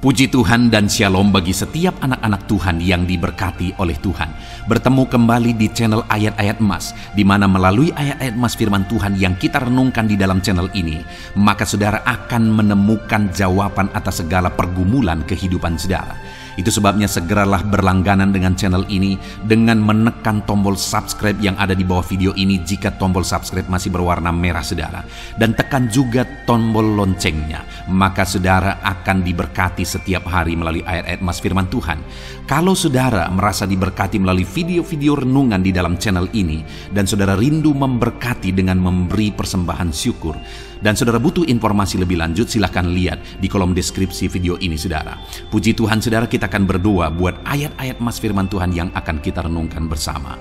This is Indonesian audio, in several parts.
Puji Tuhan dan Shalom bagi setiap anak-anak Tuhan yang diberkati oleh Tuhan. Bertemu kembali di channel Ayat-Ayat Emas, di mana melalui ayat-ayat emas firman Tuhan yang kita renungkan di dalam channel ini, maka saudara akan menemukan jawaban atas segala pergumulan kehidupan saudara. Itu sebabnya segeralah berlangganan dengan channel ini dengan menekan tombol subscribe yang ada di bawah video ini jika tombol subscribe masih berwarna merah saudara. Dan tekan juga tombol loncengnya, maka saudara akan diberkati setiap hari melalui ayat-ayat emas firman Tuhan. Kalau saudara merasa diberkati melalui video-video renungan di dalam channel ini, dan saudara rindu memberkati dengan memberi persembahan syukur, dan saudara butuh informasi lebih lanjut, silahkan lihat di kolom deskripsi video ini saudara. Puji Tuhan saudara, kita akan berdoa buat ayat-ayat emas firman Tuhan yang akan kita renungkan bersama.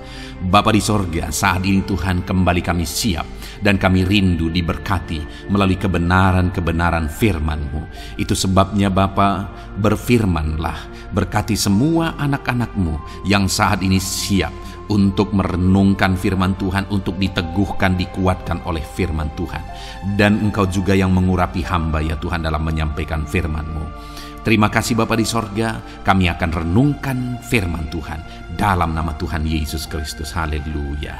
Bapa di sorga, saat ini Tuhan kembali kami siap dan kami rindu diberkati melalui kebenaran-kebenaran firman-Mu. Itu sebabnya Bapa, berfirmanlah, berkati semua anak-anak-Mu yang saat ini siap untuk merenungkan firman Tuhan, untuk diteguhkan, dikuatkan oleh firman Tuhan. Dan Engkau juga yang mengurapi hamba ya Tuhan dalam menyampaikan firman-Mu. Terima kasih Bapa di sorga, kami akan renungkan firman Tuhan dalam nama Tuhan Yesus Kristus. Haleluya.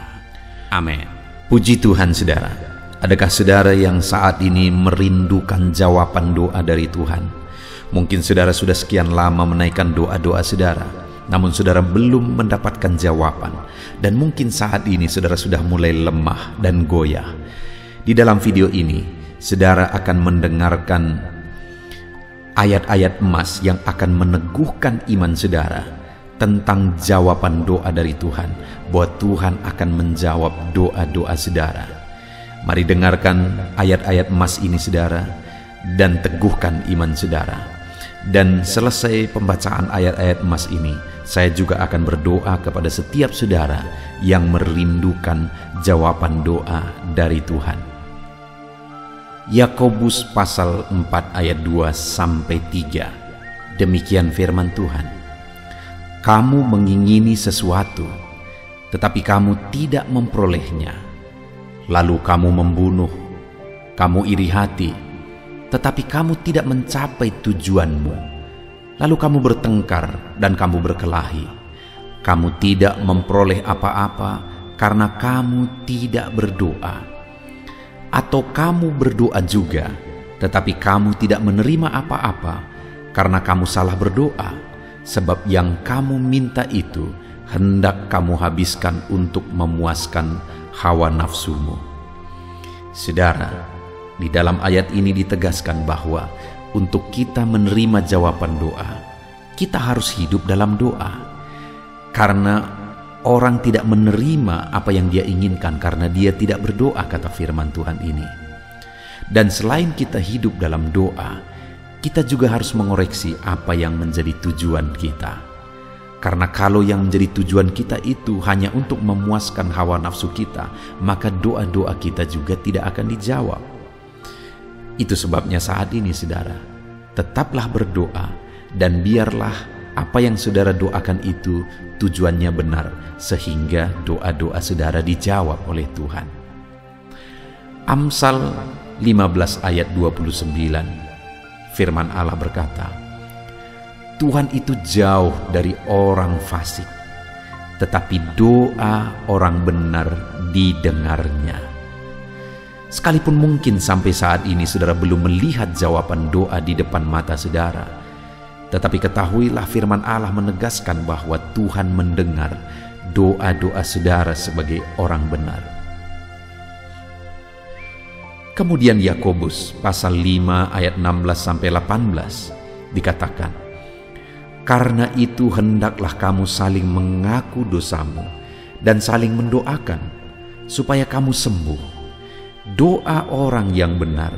Amin. Puji Tuhan saudara. Adakah saudara yang saat ini merindukan jawaban doa dari Tuhan? Mungkin saudara sudah sekian lama menaikkan doa-doa saudara, namun saudara belum mendapatkan jawaban. Dan mungkin saat ini saudara sudah mulai lemah dan goyah. Di dalam video ini, saudara akan mendengarkan ayat-ayat emas yang akan meneguhkan iman saudara tentang jawaban doa dari Tuhan, bahwa Tuhan akan menjawab doa-doa saudara. Mari dengarkan ayat-ayat emas ini saudara, dan teguhkan iman saudara. Dan selesai pembacaan ayat-ayat emas ini, saya juga akan berdoa kepada setiap saudara yang merindukan jawaban doa dari Tuhan. Yakobus pasal 4 ayat 2-3. Demikian firman Tuhan. Kamu mengingini sesuatu, tetapi kamu tidak memperolehnya. Lalu kamu membunuh, kamu iri hati, tetapi kamu tidak mencapai tujuanmu. Lalu kamu bertengkar dan kamu berkelahi. Kamu tidak memperoleh apa-apa karena kamu tidak berdoa. Atau kamu berdoa juga, tetapi kamu tidak menerima apa-apa karena kamu salah berdoa, sebab yang kamu minta itu hendak kamu habiskan untuk memuaskan hawa nafsumu. Saudara, di dalam ayat ini ditegaskan bahwa untuk kita menerima jawaban doa, kita harus hidup dalam doa. Karena orang tidak menerima apa yang dia inginkan karena dia tidak berdoa, kata firman Tuhan ini. Dan selain kita hidup dalam doa, kita juga harus mengoreksi apa yang menjadi tujuan kita. Karena kalau yang menjadi tujuan kita itu hanya untuk memuaskan hawa nafsu kita, maka doa-doa kita juga tidak akan dijawab. Itu sebabnya saat ini saudara, tetaplah berdoa, dan biarlah apa yang saudara doakan itu tujuannya benar, sehingga doa-doa saudara dijawab oleh Tuhan. Amsal 15 ayat 29, firman Allah berkata, Tuhan itu jauh dari orang fasik, tetapi doa orang benar didengarnya. Sekalipun mungkin sampai saat ini saudara belum melihat jawaban doa di depan mata saudara, tetapi ketahuilah firman Allah menegaskan bahwa Tuhan mendengar doa-doa saudara sebagai orang benar. Kemudian Yakobus pasal 5 ayat 16-18 dikatakan, karena itu hendaklah kamu saling mengaku dosamu dan saling mendoakan supaya kamu sembuh. Doa orang yang benar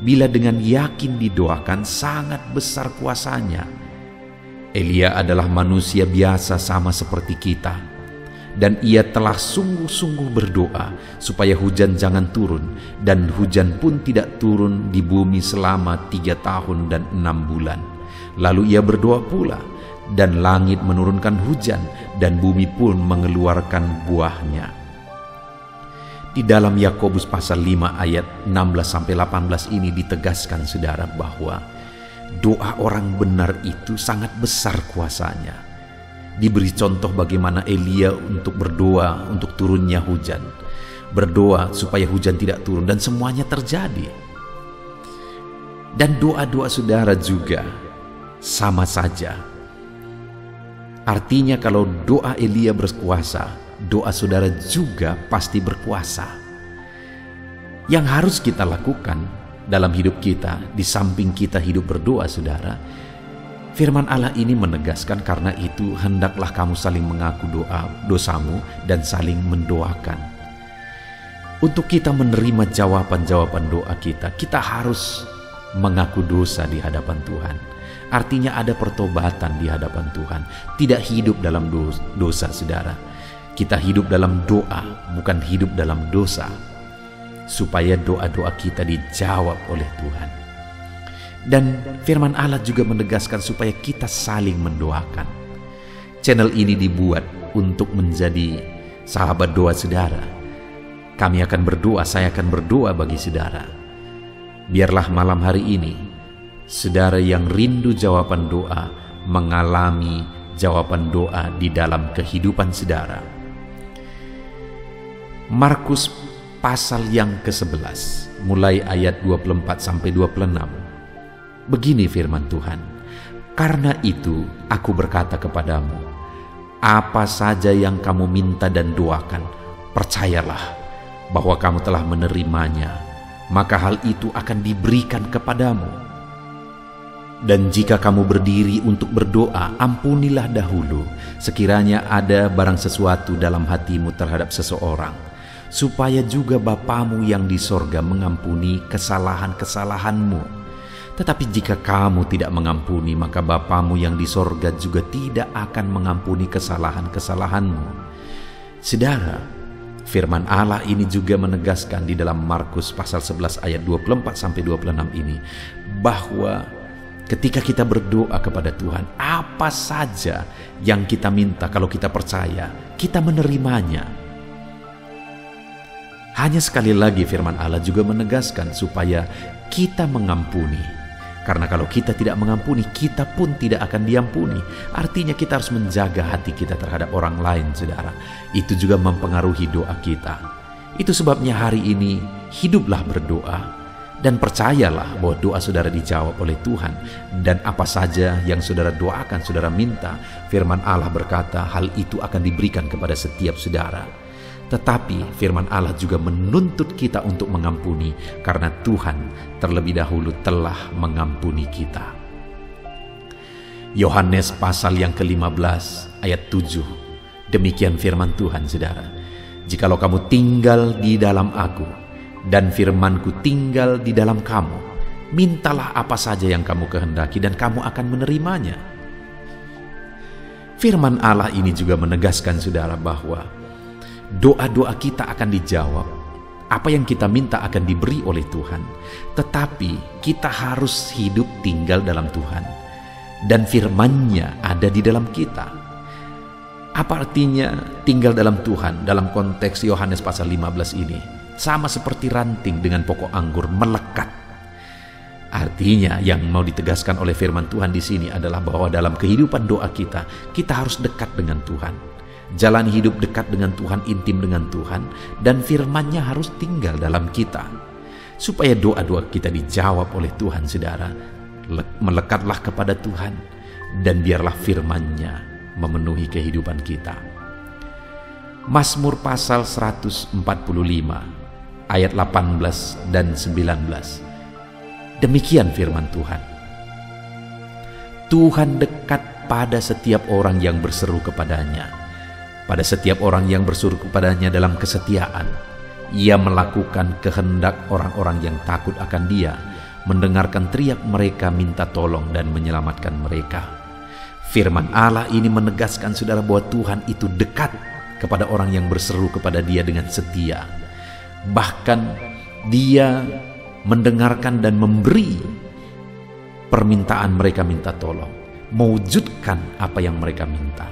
bila dengan yakin didoakan sangat besar kuasanya. Elia adalah manusia biasa sama seperti kita, dan ia telah sungguh-sungguh berdoa supaya hujan jangan turun, dan hujan pun tidak turun di bumi selama 3 tahun dan 6 bulan. Lalu ia berdoa pula, dan langit menurunkan hujan, dan bumi pun mengeluarkan buahnya. Di dalam Yakobus pasal 5 ayat 16-18 ini ditegaskan saudara bahwa Doa orang benar itu sangat besar kuasanya. Diberi contoh bagaimana Elia untuk berdoa untuk turunnya hujan, berdoa supaya hujan tidak turun, dan semuanya terjadi. Dan doa-doa saudara juga sama saja. Artinya kalau doa Elia berkuasa, doa saudara juga pasti berkuasa. Yang harus kita lakukan dalam hidup kita, di samping kita hidup berdoa saudara, firman Allah ini menegaskan, karena itu hendaklah kamu saling mengaku dosamu dan saling mendoakan. Untuk kita menerima jawaban-jawaban doa kita, kita harus mengaku dosa di hadapan Tuhan. Artinya ada pertobatan di hadapan Tuhan. Tidak hidup dalam dosa saudara. Kita hidup dalam doa, bukan hidup dalam dosa, supaya doa-doa kita dijawab oleh Tuhan. Dan firman Allah juga menegaskan supaya kita saling mendoakan. Channel ini dibuat untuk menjadi sahabat doa saudara. Kami akan berdoa, saya akan berdoa bagi saudara. Biarlah malam hari ini saudara yang rindu jawaban doa mengalami jawaban doa di dalam kehidupan saudara. Markus pasal yang ke-11 mulai ayat 24 sampai 26. Begini firman Tuhan, "Karena itu aku berkata kepadamu, apa saja yang kamu minta dan doakan, percayalah bahwa kamu telah menerimanya, maka hal itu akan diberikan kepadamu. Dan jika kamu berdiri untuk berdoa, ampunilah dahulu sekiranya ada barang sesuatu dalam hatimu terhadap seseorang, supaya juga Bapamu yang di sorga mengampuni kesalahan-kesalahanmu. Tetapi jika kamu tidak mengampuni, maka Bapamu yang di sorga juga tidak akan mengampuni kesalahan-kesalahanmu." Saudara, firman Allah ini juga menegaskan di dalam Markus pasal 11 ayat 24 sampai 26 ini, bahwa ketika kita berdoa kepada Tuhan, apa saja yang kita minta, kalau kita percaya, kita menerimanya. Hanya sekali lagi firman Allah juga menegaskan supaya kita mengampuni. Karena kalau kita tidak mengampuni, kita pun tidak akan diampuni. Artinya kita harus menjaga hati kita terhadap orang lain, saudara. Itu juga mempengaruhi doa kita. Itu sebabnya hari ini hiduplah berdoa dan percayalah bahwa doa saudara dijawab oleh Tuhan. Dan apa saja yang saudara doakan, saudara minta, firman Allah berkata hal itu akan diberikan kepada setiap saudara. Tetapi firman Allah juga menuntut kita untuk mengampuni, karena Tuhan terlebih dahulu telah mengampuni kita. Yohanes pasal yang ke-15 ayat 7. Demikian firman Tuhan, saudara. "Jikalau kamu tinggal di dalam aku, dan firmanku tinggal di dalam kamu, mintalah apa saja yang kamu kehendaki dan kamu akan menerimanya." Firman Allah ini juga menegaskan saudara bahwa doa-doa kita akan dijawab. Apa yang kita minta akan diberi oleh Tuhan. Tetapi kita harus hidup tinggal dalam Tuhan. Dan firman-Nya ada di dalam kita. Apa artinya tinggal dalam Tuhan dalam konteks Yohanes pasal 15 ini? Sama seperti ranting dengan pokok anggur melekat. Artinya yang mau ditegaskan oleh firman Tuhan di sini adalah bahwa dalam kehidupan doa kita harus dekat dengan Tuhan. Jalan hidup dekat dengan Tuhan, intim dengan Tuhan, dan firman-Nya harus tinggal dalam kita. Supaya doa-doa kita dijawab oleh Tuhan, saudara, melekatlah kepada Tuhan, dan biarlah firman-Nya memenuhi kehidupan kita. Mazmur pasal 145 ayat 18 dan 19. Demikian firman Tuhan. "Tuhan dekat pada setiap orang yang berseru kepadanya. Pada setiap orang yang berseru kepadanya dalam kesetiaan, Ia melakukan kehendak orang-orang yang takut akan Dia, mendengarkan teriak mereka minta tolong dan menyelamatkan mereka." Firman Allah ini menegaskan saudara bahwa Tuhan itu dekat kepada orang yang berseru kepada Dia dengan setia. Bahkan Dia mendengarkan dan memberi permintaan mereka minta tolong, mewujudkan apa yang mereka minta.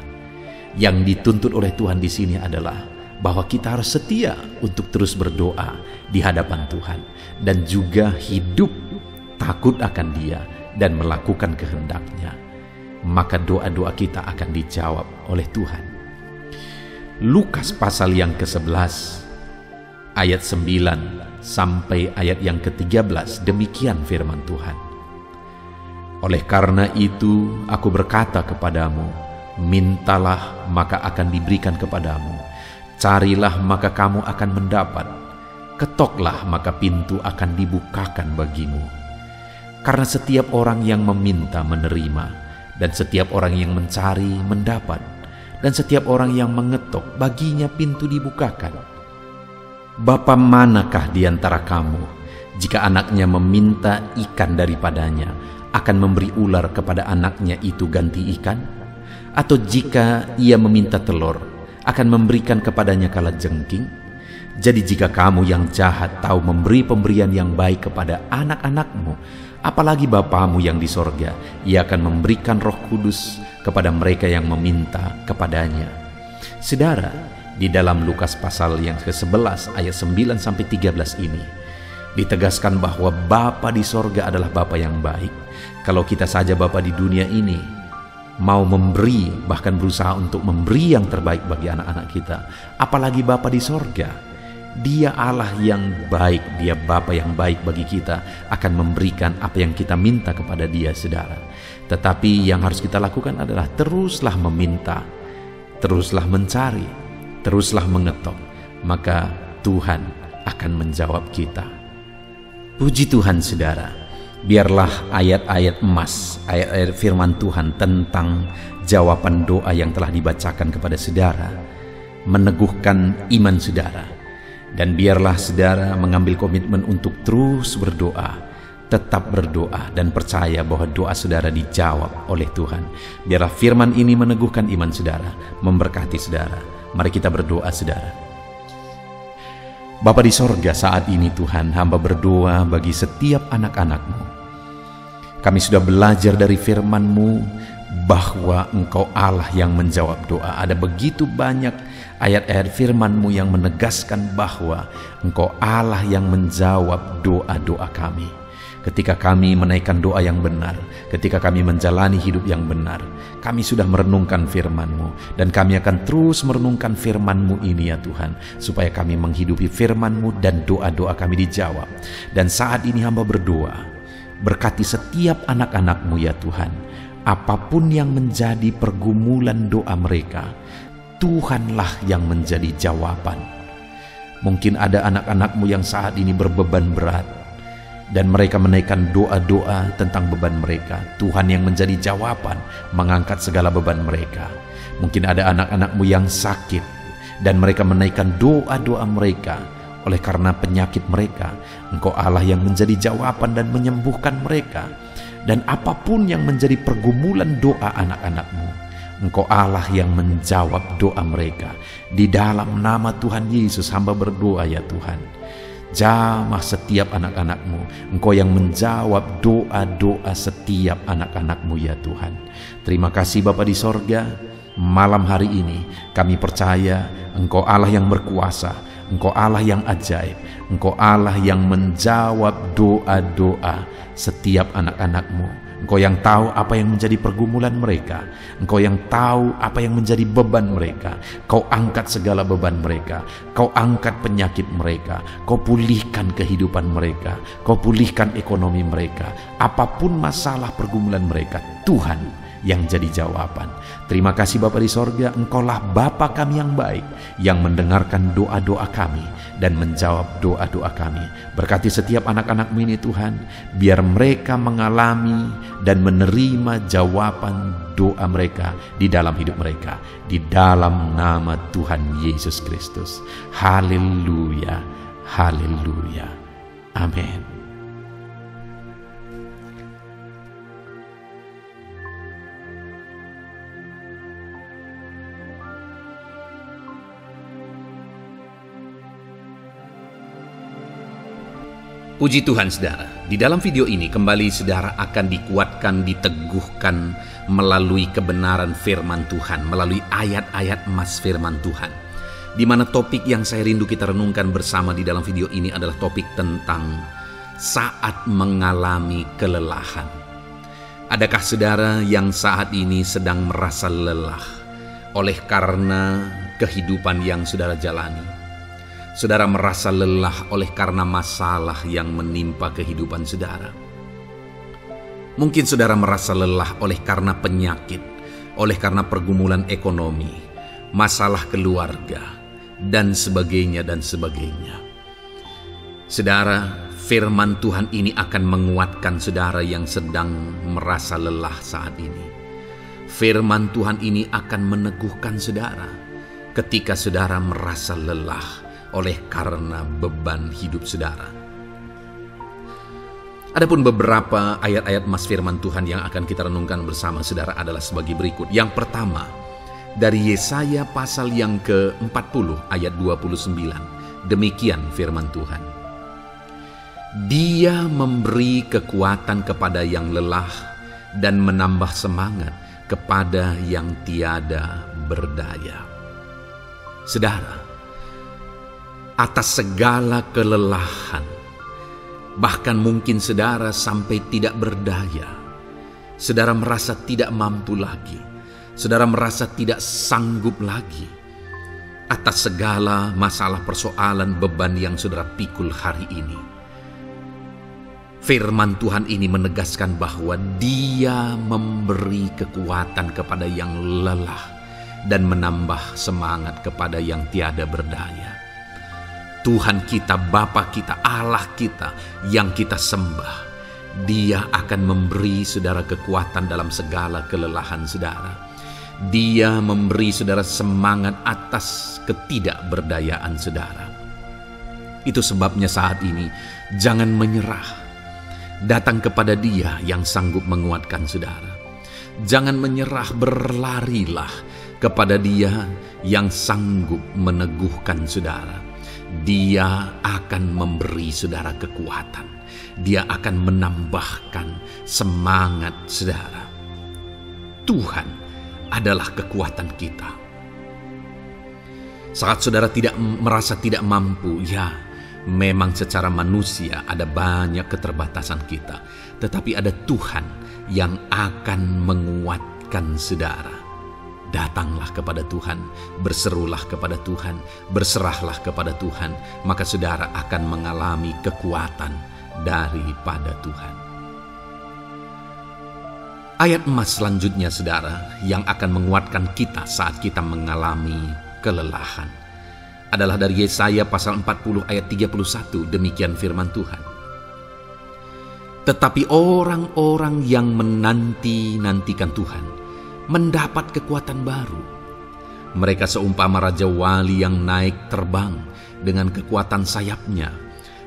Yang dituntut oleh Tuhan di sini adalah bahwa kita harus setia untuk terus berdoa di hadapan Tuhan dan juga hidup takut akan Dia dan melakukan kehendak-Nya, maka doa-doa kita akan dijawab oleh Tuhan. Lukas pasal yang ke-11 ayat 9 sampai ayat yang ke-13, demikian firman Tuhan. Oleh karena itu aku berkata kepadamu, mintalah maka akan diberikan kepadamu, carilah maka kamu akan mendapat, ketoklah maka pintu akan dibukakan bagimu. Karena setiap orang yang meminta menerima, dan setiap orang yang mencari mendapat, dan setiap orang yang mengetok baginya pintu dibukakan. Bapa manakah di antara kamu, jika anaknya meminta ikan daripadanya, akan memberi ular kepada anaknya itu ganti ikan? Atau jika ia meminta telur, akan memberikan kepadanya kalajengking? Jadi jika kamu yang jahat tahu memberi pemberian yang baik kepada anak-anakmu, apalagi Bapamu yang di sorga, Ia akan memberikan Roh Kudus kepada mereka yang meminta kepadanya. Saudara, di dalam Lukas pasal yang ke-11 ayat 9 sampai 13 ini ditegaskan bahwa Bapa di sorga adalah Bapa yang baik. Kalau kita saja Bapa di dunia ini mau memberi, bahkan berusaha untuk memberi yang terbaik bagi anak-anak kita, apalagi Bapa di sorga. Dia Allah yang baik, Dia Bapa yang baik bagi kita, akan memberikan apa yang kita minta kepada Dia, saudara. Tetapi yang harus kita lakukan adalah teruslah meminta, teruslah mencari, teruslah mengetok, maka Tuhan akan menjawab kita. Puji Tuhan, saudara. Biarlah ayat-ayat emas, ayat-ayat firman Tuhan tentang jawaban doa yang telah dibacakan kepada saudara meneguhkan iman saudara. Dan biarlah saudara mengambil komitmen untuk terus berdoa, tetap berdoa dan percaya bahwa doa saudara dijawab oleh Tuhan. Biarlah firman ini meneguhkan iman saudara, memberkati saudara. Mari kita berdoa, saudara. Bapa di sorga, saat ini Tuhan, hamba berdoa bagi setiap anak-anak-Mu. Kami sudah belajar dari firman-Mu bahwa Engkau Allah yang menjawab doa. Ada begitu banyak ayat-ayat firman-Mu yang menegaskan bahwa Engkau Allah yang menjawab doa-doa kami. Ketika kami menaikkan doa yang benar, ketika kami menjalani hidup yang benar, kami sudah merenungkan firman-Mu, dan kami akan terus merenungkan firman-Mu ini ya Tuhan, supaya kami menghidupi firman-Mu dan doa-doa kami dijawab. Dan saat ini hamba berdoa, berkati setiap anak-anak-Mu ya Tuhan, apapun yang menjadi pergumulan doa mereka, Tuhanlah yang menjadi jawaban. Mungkin ada anak-anak-Mu yang saat ini berbeban berat, dan mereka menaikkan doa-doa tentang beban mereka. Tuhan yang menjadi jawaban, mengangkat segala beban mereka. Mungkin ada anak-anak-Mu yang sakit, dan mereka menaikkan doa-doa mereka oleh karena penyakit mereka. Engkau Allah yang menjadi jawaban dan menyembuhkan mereka. Dan apapun yang menjadi pergumulan doa anak-anak-Mu, Engkau Allah yang menjawab doa mereka. Di dalam nama Tuhan Yesus hamba berdoa ya Tuhan, jamah setiap anak-anak-Mu. Engkau yang menjawab doa-doa setiap anak-anak-Mu ya Tuhan. Terima kasih Bapa di sorga. Malam hari ini kami percaya Engkau Allah yang berkuasa, Engkau Allah yang ajaib, Engkau Allah yang menjawab doa-doa setiap anak-anak-Mu. Engkau yang tahu apa yang menjadi pergumulan mereka. Engkau yang tahu apa yang menjadi beban mereka. Kau angkat segala beban mereka. Kau angkat penyakit mereka. Kau pulihkan kehidupan mereka. Kau pulihkan ekonomi mereka. Apapun masalah pergumulan mereka, Tuhan yang jadi jawaban. Terima kasih Bapa di sorga, Engkaulah Bapa kami yang baik, yang mendengarkan doa-doa kami dan menjawab doa-doa kami. Berkati setiap anak-anak-Mu ini Tuhan, biar mereka mengalami dan menerima jawaban doa mereka di dalam hidup mereka, di dalam nama Tuhan Yesus Kristus. Haleluya, haleluya, amin. Puji Tuhan saudara, di dalam video ini kembali saudara akan dikuatkan, diteguhkan melalui kebenaran firman Tuhan, melalui ayat-ayat emas firman Tuhan. Di mana topik yang saya rindu kita renungkan bersama di dalam video ini adalah topik tentang saat mengalami kelelahan. Adakah saudara yang saat ini sedang merasa lelah oleh karena kehidupan yang saudara jalani? Saudara merasa lelah oleh karena masalah yang menimpa kehidupan saudara. Mungkin saudara merasa lelah oleh karena penyakit, oleh karena pergumulan ekonomi, masalah keluarga, dan sebagainya dan sebagainya. Saudara, firman Tuhan ini akan menguatkan saudara yang sedang merasa lelah saat ini. Firman Tuhan ini akan meneguhkan saudara ketika saudara merasa lelah oleh karena beban hidup saudara. Adapun beberapa ayat-ayat emas firman Tuhan yang akan kita renungkan bersama saudara adalah sebagai berikut. Yang pertama, dari Yesaya pasal yang ke-40 ayat 29. Demikian firman Tuhan. Dia memberi kekuatan kepada yang lelah dan menambah semangat kepada yang tiada berdaya. Saudara, atas segala kelelahan, bahkan mungkin saudara sampai tidak berdaya, saudara merasa tidak mampu lagi, saudara merasa tidak sanggup lagi atas segala masalah persoalan beban yang saudara pikul hari ini. Firman Tuhan ini menegaskan bahwa Dia memberi kekuatan kepada yang lelah dan menambah semangat kepada yang tiada berdaya. Tuhan kita, Bapa kita, Allah kita yang kita sembah, Dia akan memberi saudara kekuatan dalam segala kelelahan saudara. Dia memberi saudara semangat atas ketidakberdayaan saudara. Itu sebabnya saat ini jangan menyerah. Datang kepada Dia yang sanggup menguatkan saudara. Jangan menyerah, berlarilah kepada Dia yang sanggup meneguhkan saudara. Dia akan memberi saudara kekuatan. Dia akan menambahkan semangat saudara. Tuhan adalah kekuatan kita. Saat saudara merasa tidak mampu, ya, memang secara manusia ada banyak keterbatasan kita, tetapi ada Tuhan yang akan menguatkan saudara. Datanglah kepada Tuhan, berserulah kepada Tuhan, berserahlah kepada Tuhan, maka saudara akan mengalami kekuatan daripada Tuhan. Ayat emas selanjutnya saudara yang akan menguatkan kita saat kita mengalami kelelahan adalah dari Yesaya pasal 40 ayat 31. Demikian firman Tuhan. Tetapi orang-orang yang menanti-nantikan Tuhan mendapat kekuatan baru. Mereka seumpama Raja Wali yang naik terbang dengan kekuatan sayapnya.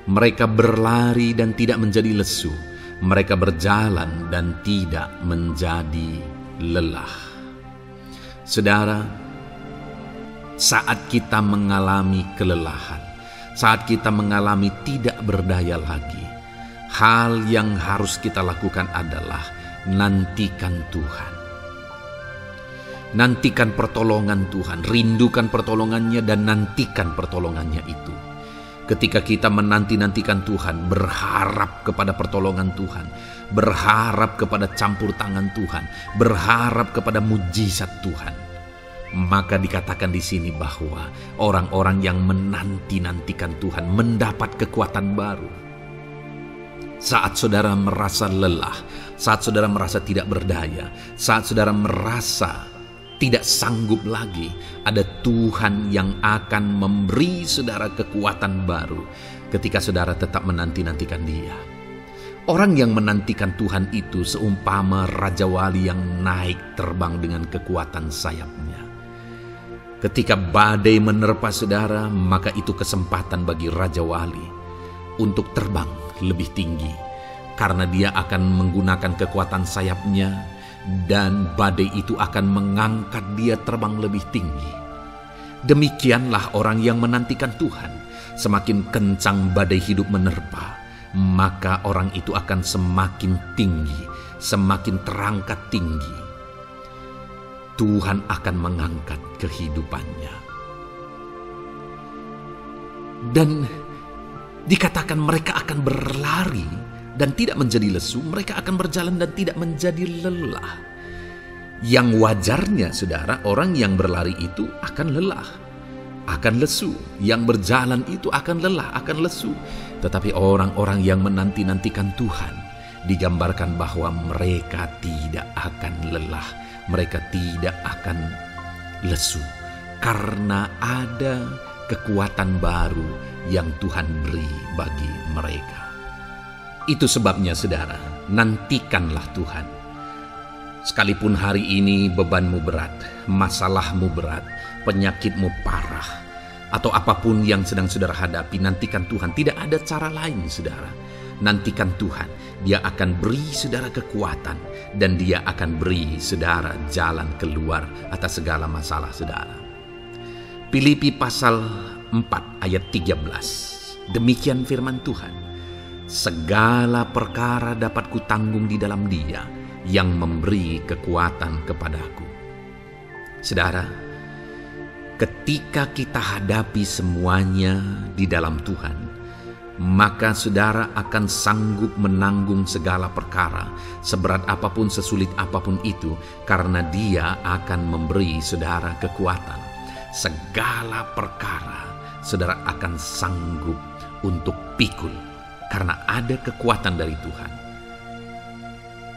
Mereka berlari dan tidak menjadi lesu. Mereka berjalan dan tidak menjadi lelah. Saudara, saat kita mengalami kelelahan, saat kita mengalami tidak berdaya lagi, hal yang harus kita lakukan adalah nantikan Tuhan. Nantikan pertolongan Tuhan, rindukan pertolongannya dan nantikan pertolongannya itu. Ketika kita menanti-nantikan Tuhan, berharap kepada pertolongan Tuhan, berharap kepada campur tangan Tuhan, berharap kepada mujizat Tuhan, maka dikatakan di sini bahwa orang-orang yang menanti-nantikan Tuhan mendapat kekuatan baru. Saat saudara merasa lelah, saat saudara merasa tidak berdaya, saat saudara merasa tidak sanggup lagi, ada Tuhan yang akan memberi saudara kekuatan baru ketika saudara tetap menanti-nantikan Dia. Orang yang menantikan Tuhan itu seumpama Raja Wali yang naik terbang dengan kekuatan sayapnya. Ketika badai menerpa saudara, maka itu kesempatan bagi Raja Wali untuk terbang lebih tinggi, karena dia akan menggunakan kekuatan sayapnya, dan badai itu akan mengangkat dia terbang lebih tinggi. Demikianlah orang yang menantikan Tuhan. Semakin kencang badai hidup menerpa, maka orang itu akan semakin tinggi, semakin terangkat tinggi. Tuhan akan mengangkat kehidupannya. Dan dikatakan mereka akan berlari dan tidak menjadi lesu, mereka akan berjalan dan tidak menjadi lelah. Yang wajarnya, saudara, orang yang berlari itu akan lelah, akan lesu. Yang berjalan itu akan lelah, akan lesu. Tetapi orang-orang yang menanti-nantikan Tuhan, digambarkan bahwa mereka tidak akan lelah, mereka tidak akan lesu, karena ada kekuatan baru yang Tuhan beri bagi mereka. Itu sebabnya, saudara, nantikanlah Tuhan. Sekalipun hari ini bebanmu berat, masalahmu berat, penyakitmu parah, atau apapun yang sedang saudara hadapi, nantikan Tuhan. Tidak ada cara lain, saudara. Nantikan Tuhan. Dia akan beri saudara kekuatan, dan Dia akan beri saudara jalan keluar atas segala masalah saudara. Filipi pasal 4 ayat 13. Demikian firman Tuhan. Segala perkara dapat kutanggung di dalam Dia yang memberi kekuatan kepadaku. Saudara, ketika kita hadapi semuanya di dalam Tuhan, maka saudara akan sanggup menanggung segala perkara, seberat apapun, sesulit apapun itu, karena Dia akan memberi saudara kekuatan. Segala perkara saudara akan sanggup untuk pikul, karena ada kekuatan dari Tuhan.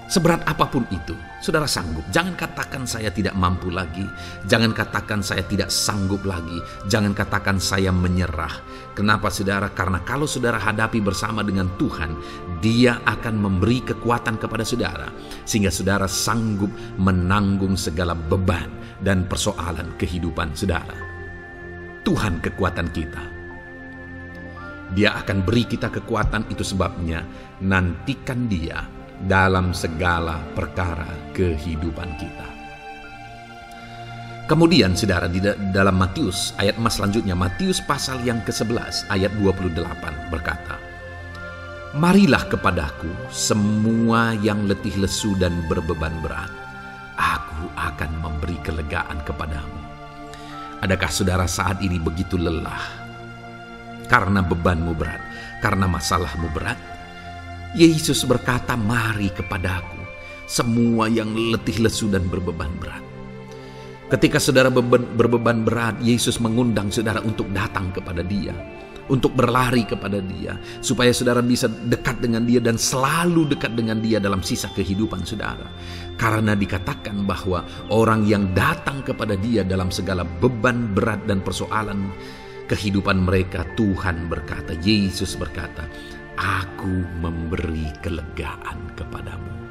Seberat apapun itu, saudara sanggup. Jangan katakan saya tidak mampu lagi. Jangan katakan saya tidak sanggup lagi. Jangan katakan saya menyerah. Kenapa, saudara? Karena kalau saudara hadapi bersama dengan Tuhan, Dia akan memberi kekuatan kepada saudara, sehingga saudara sanggup menanggung segala beban dan persoalan kehidupan saudara. Tuhan kekuatan kita. Dia akan beri kita kekuatan, itu sebabnya nantikan Dia dalam segala perkara kehidupan kita. Kemudian saudara, di dalam Matius ayat selanjutnya, Matius pasal yang ke-11 ayat 28 berkata, "Marilah kepadaku semua yang letih lesu dan berbeban berat, aku akan memberi kelegaan kepadamu." Adakah saudara saat ini begitu lelah karena bebanmu berat, karena masalahmu berat? Yesus berkata, "Mari kepadaku semua yang letih lesu dan berbeban berat." Ketika saudara berbeban berat, Yesus mengundang saudara untuk datang kepada Dia, untuk berlari kepada Dia, supaya saudara bisa dekat dengan Dia dan selalu dekat dengan Dia dalam sisa kehidupan saudara. Karena dikatakan bahwa orang yang datang kepada Dia dalam segala beban berat dan persoalan kehidupan mereka, Tuhan berkata, Yesus berkata, "Aku memberi kelegaan kepadamu."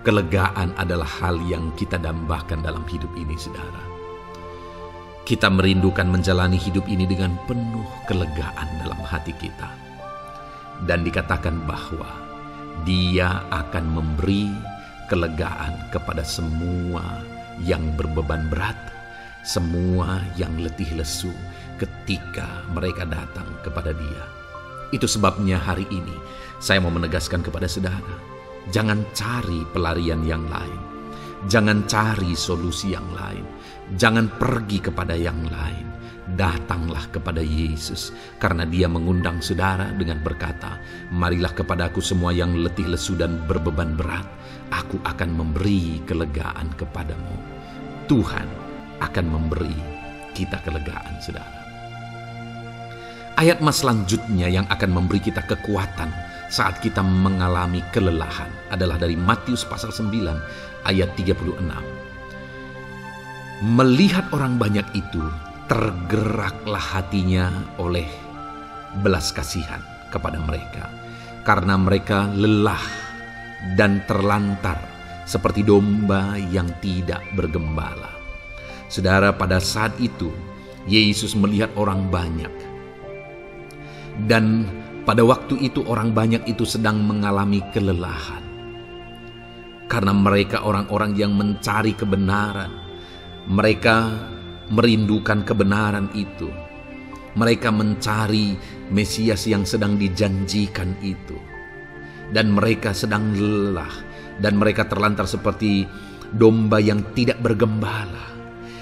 Kelegaan adalah hal yang kita dambakan dalam hidup ini, saudara. Kita merindukan menjalani hidup ini dengan penuh kelegaan dalam hati kita. Dan dikatakan bahwa Dia akan memberi kelegaan kepada semua yang berbeban berat, semua yang letih lesu ketika mereka datang kepada Dia. Itu sebabnya hari ini saya mau menegaskan kepada saudara, jangan cari pelarian yang lain. Jangan cari solusi yang lain. Jangan pergi kepada yang lain. Datanglah kepada Yesus, karena Dia mengundang saudara dengan berkata, "Marilah kepadaku semua yang letih lesu dan berbeban berat, aku akan memberi kelegaan kepadamu." Tuhan akan memberi kita kelegaan, saudara. Ayat selanjutnya yang akan memberi kita kekuatan saat kita mengalami kelelahan adalah dari Matius pasal 9 ayat 36. Melihat orang banyak itu, tergeraklah hatinya oleh belas kasihan kepada mereka, karena mereka lelah dan terlantar seperti domba yang tidak bergembala. Saudara, pada saat itu Yesus melihat orang banyak, dan pada waktu itu orang banyak itu sedang mengalami kelelahan. Karena mereka orang-orang yang mencari kebenaran. Mereka merindukan kebenaran itu. Mereka mencari Mesias yang sedang dijanjikan itu. Dan mereka sedang lelah. Dan mereka terlantar seperti domba yang tidak bergembala.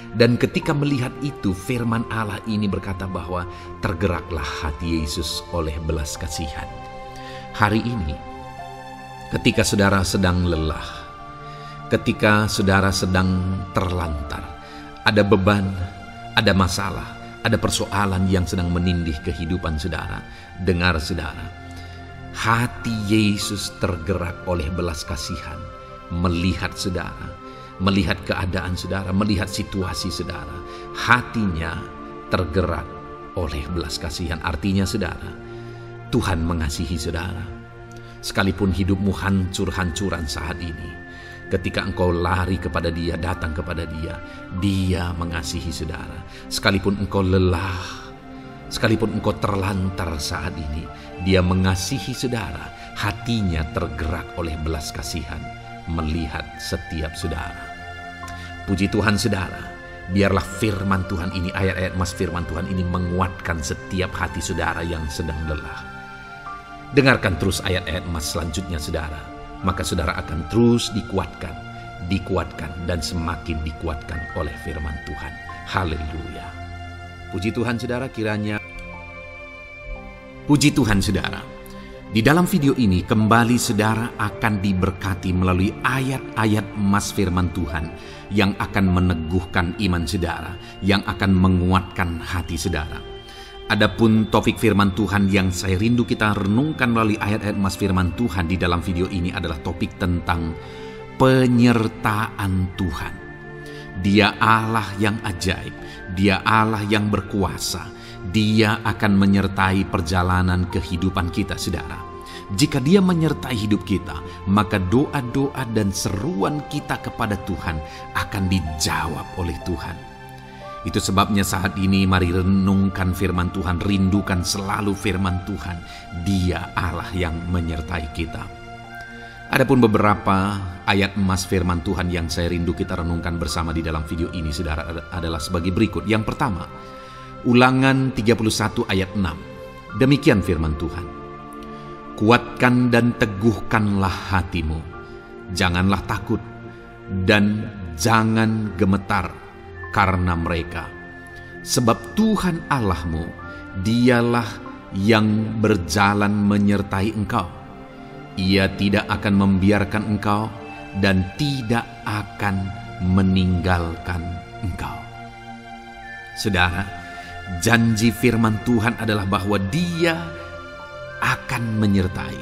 Dan ketika melihat itu, firman Allah ini berkata bahwa tergeraklah hati Yesus oleh belas kasihan. Hari ini, ketika saudara sedang lelah, ketika saudara sedang terlantar, ada beban, ada masalah, ada persoalan yang sedang menindih kehidupan saudara, dengar saudara, hati Yesus tergerak oleh belas kasihan, melihat saudara, melihat keadaan saudara, melihat situasi saudara. Hatinya tergerak oleh belas kasihan. Artinya saudara, Tuhan mengasihi saudara. Sekalipun hidupmu hancur-hancuran saat ini, ketika engkau lari kepada Dia, datang kepada Dia, Dia mengasihi saudara. Sekalipun engkau lelah, sekalipun engkau terlantar saat ini, Dia mengasihi saudara. Hatinya tergerak oleh belas kasihan melihat setiap saudara. Puji Tuhan saudara, biarlah firman Tuhan ini, ayat-ayat Mas firman Tuhan ini menguatkan setiap hati saudara yang sedang lelah. Dengarkan terus ayat-ayat Mas selanjutnya saudara, maka saudara akan terus dikuatkan dan semakin dikuatkan oleh firman Tuhan. Haleluya. Puji Tuhan saudara, Puji Tuhan saudara, di dalam video ini kembali saudara akan diberkati melalui ayat-ayat Mas firman Tuhan yang akan meneguhkan iman saudara, yang akan menguatkan hati saudara. Adapun topik firman Tuhan yang saya rindu kita renungkan melalui ayat-ayat Mas firman Tuhan di dalam video ini adalah topik tentang penyertaan Tuhan. Dia Allah yang ajaib, Dia Allah yang berkuasa. Dia akan menyertai perjalanan kehidupan kita saudara. Jika Dia menyertai hidup kita, maka doa-doa dan seruan kita kepada Tuhan akan dijawab oleh Tuhan. Itu sebabnya saat ini mari renungkan firman Tuhan, rindukan selalu firman Tuhan. Dia Allah yang menyertai kita. Adapun beberapa ayat emas firman Tuhan yang saya rindu kita renungkan bersama di dalam video ini saudara adalah sebagai berikut. Yang pertama, Ulangan 31 ayat 6. Demikian firman Tuhan. Kuatkan dan teguhkanlah hatimu. Janganlah takut dan jangan gemetar karena mereka. Sebab Tuhan Allahmu, Dialah yang berjalan menyertai engkau. Ia tidak akan membiarkan engkau dan tidak akan meninggalkan engkau. Saudara, janji firman Tuhan adalah bahwa Dia akan menyertai.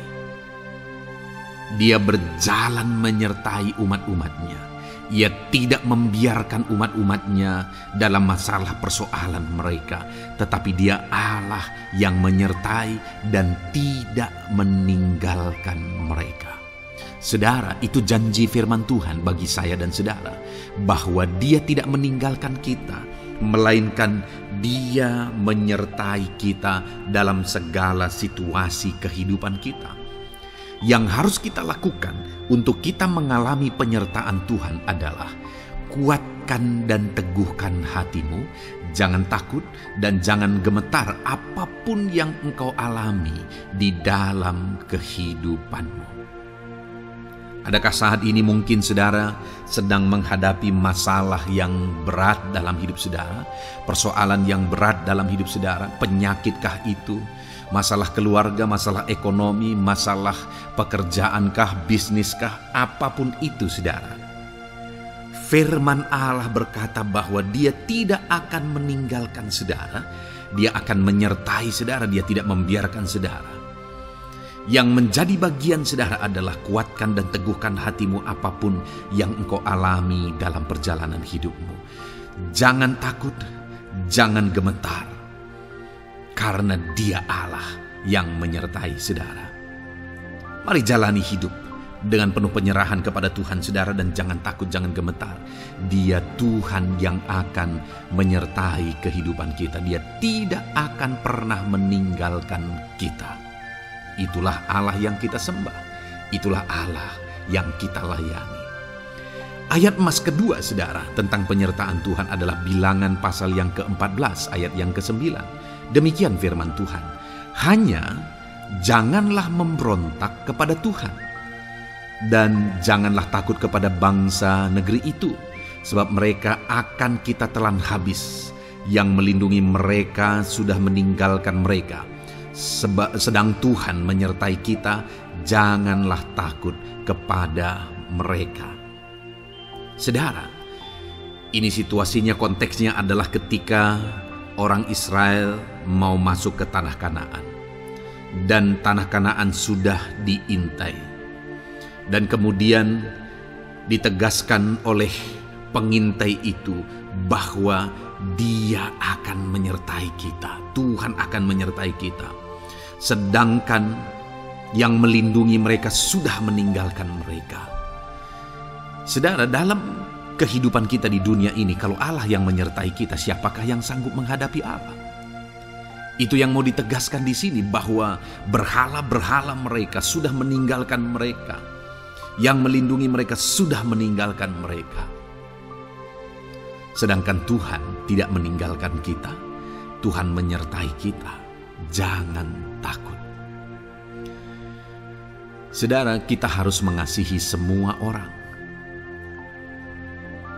Dia berjalan menyertai umat-umatnya. Ia tidak membiarkan umat-umatnya dalam masalah persoalan mereka. Tetapi Dia Allah yang menyertai dan tidak meninggalkan mereka. Saudara, itu janji firman Tuhan bagi saya dan saudara. Bahwa Dia tidak meninggalkan kita, melainkan Dia menyertai kita dalam segala situasi kehidupan kita. Yang harus kita lakukan untuk kita mengalami penyertaan Tuhan adalah kuatkan dan teguhkan hatimu, jangan takut dan jangan gemetar apapun yang engkau alami di dalam kehidupanmu. Adakah saat ini mungkin saudara sedang menghadapi masalah yang berat dalam hidup saudara? Persoalan yang berat dalam hidup saudara? Penyakitkah itu? Masalah keluarga, masalah ekonomi, masalah pekerjaankah, bisniskah? Apapun itu saudara. Firman Allah berkata bahwa Dia tidak akan meninggalkan saudara. Dia akan menyertai saudara, Dia tidak membiarkan saudara. Yang menjadi bagian saudara adalah kuatkan dan teguhkan hatimu apapun yang engkau alami dalam perjalanan hidupmu. Jangan takut, jangan gemetar, karena Dia Allah yang menyertai saudara. Mari jalani hidup dengan penuh penyerahan kepada Tuhan saudara, dan jangan takut, jangan gemetar. Dia Tuhan yang akan menyertai kehidupan kita. Dia tidak akan pernah meninggalkan kita. Itulah Allah yang kita sembah. Itulah Allah yang kita layani. Ayat emas kedua saudara tentang penyertaan Tuhan adalah Bilangan pasal yang ke-14 ayat yang ke-9. Demikian firman Tuhan. Hanya janganlah memberontak kepada Tuhan, dan janganlah takut kepada bangsa negeri itu, sebab mereka akan kita telan habis. Yang melindungi mereka sudah meninggalkan mereka. sedang Tuhan menyertai kita, janganlah takut kepada mereka. Saudara, ini situasinya, konteksnya adalah ketika orang Israel mau masuk ke tanah Kanaan. Dan tanah Kanaan sudah diintai. Dan kemudian ditegaskan oleh pengintai itu bahwa Dia akan menyertai kita. Tuhan akan menyertai kita. Sedangkan yang melindungi mereka sudah meninggalkan mereka. Saudara, dalam kehidupan kita di dunia ini, kalau Allah yang menyertai kita, siapakah yang sanggup menghadapi Allah? Itu yang mau ditegaskan di sini, bahwa berhala-berhala mereka sudah meninggalkan mereka. Yang melindungi mereka sudah meninggalkan mereka. Sedangkan Tuhan tidak meninggalkan kita. Tuhan menyertai kita. Jangan takut. Saudara, kita harus mengasihi semua orang.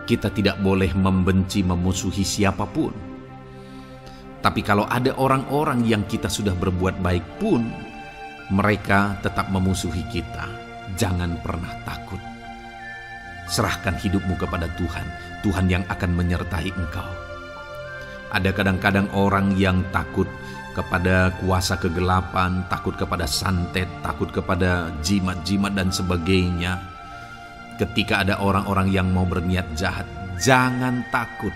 Kita tidak boleh membenci, memusuhi siapapun. Tapi kalau ada orang-orang yang kita sudah berbuat baik pun, mereka tetap memusuhi kita. Jangan pernah takut. Serahkan hidupmu kepada Tuhan. Tuhan yang akan menyertai engkau. Ada kadang-kadang orang yang takut kepada kuasa kegelapan, takut kepada santet, takut kepada jimat-jimat dan sebagainya. Ketika ada orang-orang yang mau berniat jahat, jangan takut.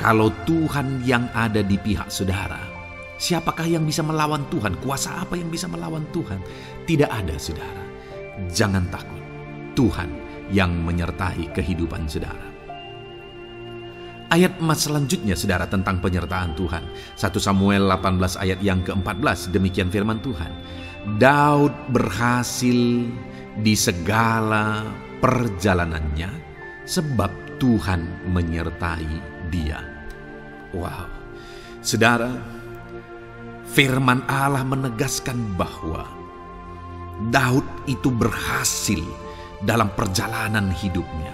Kalau Tuhan yang ada di pihak saudara, siapakah yang bisa melawan Tuhan? Kuasa apa yang bisa melawan Tuhan? Tidak ada, saudara. Jangan takut. Tuhan yang menyertai kehidupan saudara. Ayat emas selanjutnya, saudara, tentang penyertaan Tuhan. 1 Samuel 18 ayat yang ke-14, demikian firman Tuhan. Daud berhasil di segala perjalanannya sebab Tuhan menyertai dia. Wow, saudara, firman Allah menegaskan bahwa Daud itu berhasil dalam perjalanan hidupnya.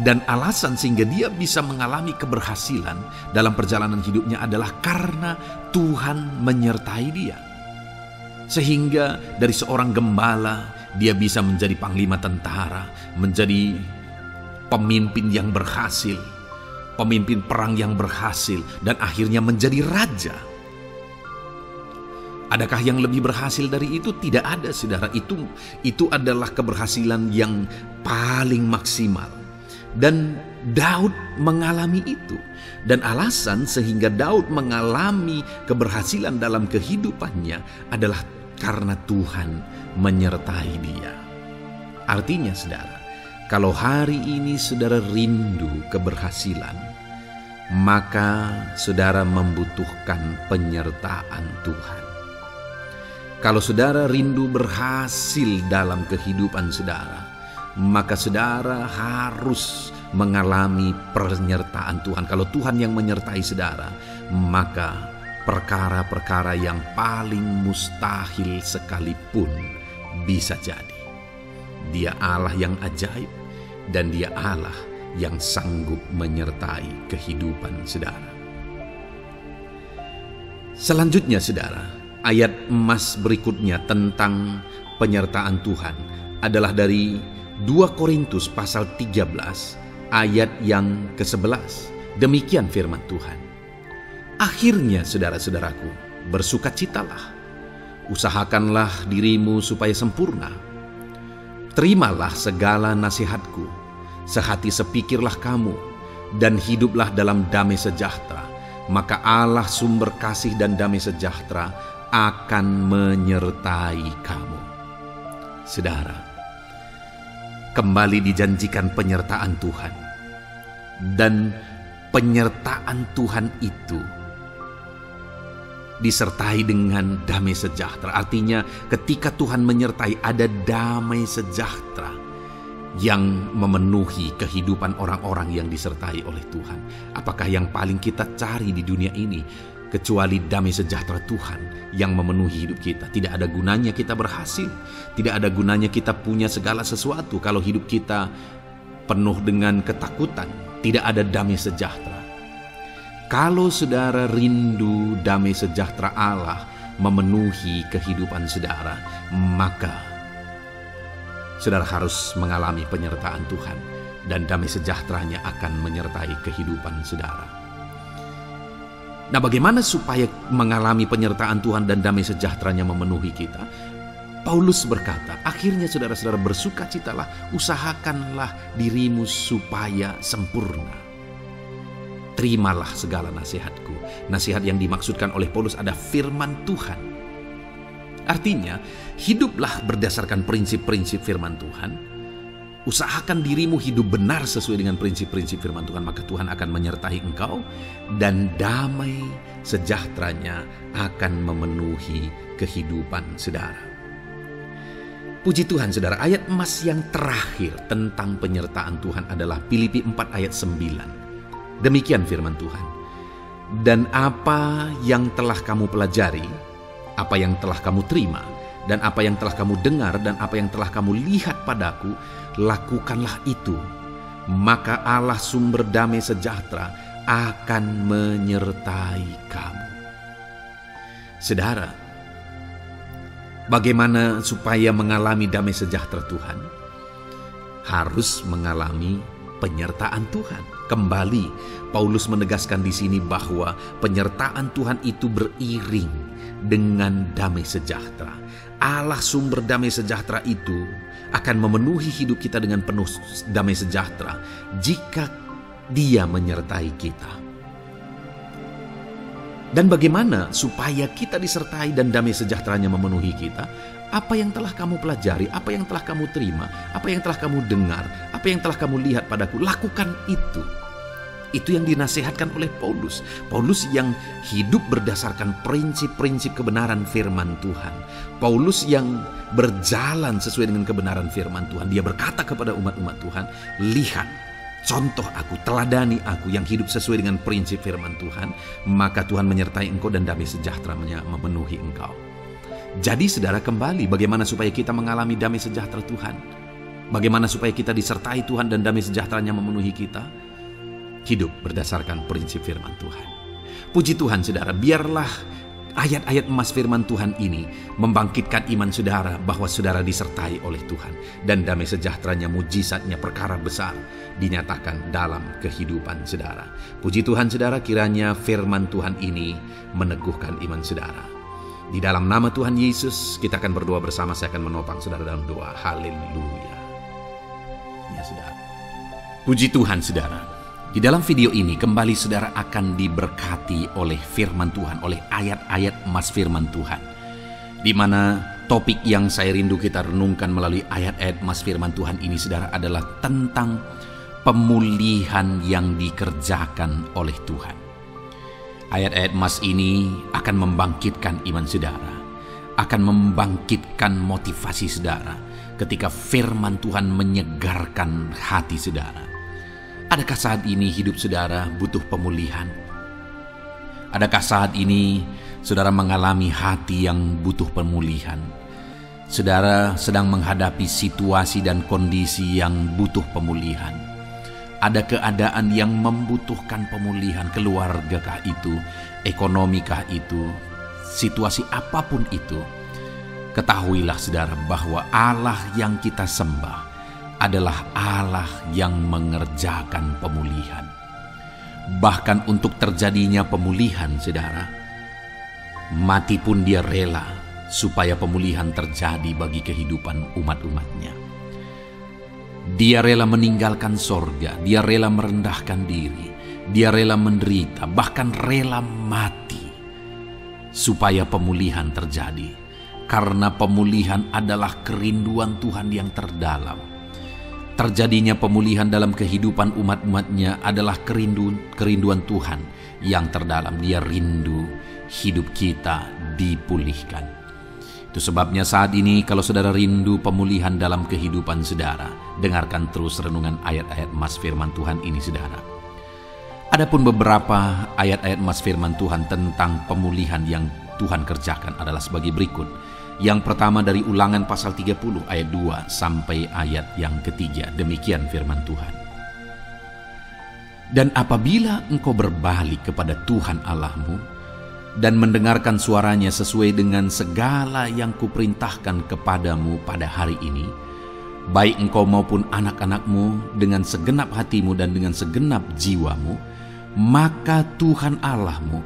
Dan alasan sehingga dia bisa mengalami keberhasilan dalam perjalanan hidupnya adalah karena Tuhan menyertai dia. Sehingga dari seorang gembala, dia bisa menjadi panglima tentara, menjadi pemimpin yang berhasil, pemimpin perang yang berhasil, dan akhirnya menjadi raja. Adakah yang lebih berhasil dari itu? Tidak ada, saudara. Itu adalah keberhasilan yang paling maksimal. Dan Daud mengalami itu. Dan alasan sehingga Daud mengalami keberhasilan dalam kehidupannya adalah karena Tuhan menyertai dia. Artinya, saudara, kalau hari ini saudara rindu keberhasilan, maka saudara membutuhkan penyertaan Tuhan. Kalau saudara rindu berhasil dalam kehidupan saudara, maka saudara harus mengalami penyertaan Tuhan. Kalau Tuhan yang menyertai saudara, maka perkara-perkara yang paling mustahil sekalipun bisa jadi. Dia Allah yang ajaib, dan Dia Allah yang sanggup menyertai kehidupan saudara. Selanjutnya, saudara, ayat emas berikutnya tentang penyertaan Tuhan adalah dari 2 Korintus pasal 13 ayat yang ke-11. Demikian firman Tuhan. Akhirnya, saudara-saudaraku, bersukacitalah. Usahakanlah dirimu supaya sempurna. Terimalah segala nasihatku. Sehati sepikirlah kamu, dan hiduplah dalam damai sejahtera. Maka Allah sumber kasih dan damai sejahtera akan menyertai kamu. Saudara, kembali dijanjikan penyertaan Tuhan. Dan penyertaan Tuhan itu disertai dengan damai sejahtera. Artinya ketika Tuhan menyertai, ada damai sejahtera yang memenuhi kehidupan orang-orang yang disertai oleh Tuhan. Apakah yang paling kita cari di dunia ini kecuali damai sejahtera Tuhan yang memenuhi hidup kita? Tidak ada gunanya kita berhasil, tidak ada gunanya kita punya segala sesuatu kalau hidup kita penuh dengan ketakutan, tidak ada damai sejahtera. Kalau saudara rindu damai sejahtera Allah, memenuhi kehidupan saudara, maka saudara harus mengalami penyertaan Tuhan, dan damai sejahtera-Nya akan menyertai kehidupan saudara. Nah, bagaimana supaya mengalami penyertaan Tuhan dan damai sejahtera-Nya memenuhi kita? Paulus berkata, akhirnya saudara-saudara bersukacitalah, usahakanlah dirimu supaya sempurna. Terimalah segala nasihatku. Nasihat yang dimaksudkan oleh Paulus ada firman Tuhan. Artinya, hiduplah berdasarkan prinsip-prinsip firman Tuhan. Usahakan dirimu hidup benar sesuai dengan prinsip-prinsip firman Tuhan, maka Tuhan akan menyertai engkau dan damai sejahtera-Nya akan memenuhi kehidupan saudara. Puji Tuhan saudara, ayat emas yang terakhir tentang penyertaan Tuhan adalah Filipi 4 ayat 9. Demikian firman Tuhan. Dan apa yang telah kamu pelajari, apa yang telah kamu terima, dan apa yang telah kamu dengar, dan apa yang telah kamu lihat padaku, lakukanlah itu. Maka Allah sumber damai sejahtera akan menyertai kamu. Saudara, bagaimana supaya mengalami damai sejahtera Tuhan? Harus mengalami penyertaan Tuhan. Kembali, Paulus menegaskan di sini bahwa penyertaan Tuhan itu beriring dengan damai sejahtera. Allah sumber damai sejahtera itu akan memenuhi hidup kita dengan penuh damai sejahtera jika Dia menyertai kita. Dan bagaimana supaya kita disertai dan damai sejahtera-Nya memenuhi kita? Apa yang telah kamu pelajari, apa yang telah kamu terima, apa yang telah kamu dengar, apa yang telah kamu lihat padaku, lakukan itu. Itu yang dinasihatkan oleh Paulus. Paulus yang hidup berdasarkan prinsip-prinsip kebenaran firman Tuhan. Paulus yang berjalan sesuai dengan kebenaran firman Tuhan. Dia berkata kepada umat-umat Tuhan, lihat, contoh aku, teladani aku yang hidup sesuai dengan prinsip firman Tuhan, maka Tuhan menyertai engkau dan damai sejahtera-Nya memenuhi engkau. Jadi saudara, kembali bagaimana supaya kita mengalami damai sejahtera Tuhan? Bagaimana supaya kita disertai Tuhan dan damai sejahtera-Nya memenuhi kita? Hidup berdasarkan prinsip firman Tuhan. Puji Tuhan saudara, biarlah ayat-ayat emas firman Tuhan ini membangkitkan iman saudara bahwa saudara disertai oleh Tuhan. Dan damai sejahtera-Nya, mujizat-Nya, perkara besar dinyatakan dalam kehidupan saudara. Puji Tuhan saudara, kiranya firman Tuhan ini meneguhkan iman saudara. Di dalam nama Tuhan Yesus kita akan berdoa bersama. Saya akan menopang saudara dalam doa. Haleluya. Ya saudara. Puji Tuhan saudara. Di dalam video ini kembali saudara akan diberkati oleh firman Tuhan, oleh ayat-ayat emas firman Tuhan. Di mana topik yang saya rindu kita renungkan melalui ayat-ayat emas firman Tuhan ini saudara adalah tentang pemulihan yang dikerjakan oleh Tuhan. Ayat-ayat emas ini akan membangkitkan iman saudara, akan membangkitkan motivasi saudara ketika firman Tuhan menyegarkan hati saudara. Adakah saat ini hidup saudara butuh pemulihan? Adakah saat ini saudara mengalami hati yang butuh pemulihan? Saudara sedang menghadapi situasi dan kondisi yang butuh pemulihan. Ada keadaan yang membutuhkan pemulihan, keluargakah itu, ekonomikah itu, situasi apapun itu. Ketahuilah saudara bahwa Allah yang kita sembah adalah Allah yang mengerjakan pemulihan. Bahkan untuk terjadinya pemulihan saudara, mati pun Dia rela supaya pemulihan terjadi bagi kehidupan umat-umatnya. Dia rela meninggalkan sorga, Dia rela merendahkan diri, Dia rela menderita, bahkan rela mati supaya pemulihan terjadi. Karena pemulihan adalah kerinduan Tuhan yang terdalam. Terjadinya pemulihan dalam kehidupan umat-umatnya adalah kerinduan Tuhan yang terdalam. Dia rindu hidup kita dipulihkan. Itu sebabnya saat ini kalau saudara rindu pemulihan dalam kehidupan saudara, dengarkan terus renungan ayat-ayat emas firman Tuhan ini saudara. Adapun beberapa ayat-ayat emas firman Tuhan tentang pemulihan yang Tuhan kerjakan adalah sebagai berikut. Yang pertama dari Ulangan pasal 30 ayat 2 sampai ayat yang ketiga. Demikian firman Tuhan. Dan apabila engkau berbalik kepada Tuhan Allahmu dan mendengarkan suaranya sesuai dengan segala yang kuperintahkan kepadamu pada hari ini, baik engkau maupun anak-anakmu dengan segenap hatimu dan dengan segenap jiwamu, maka Tuhan Allahmu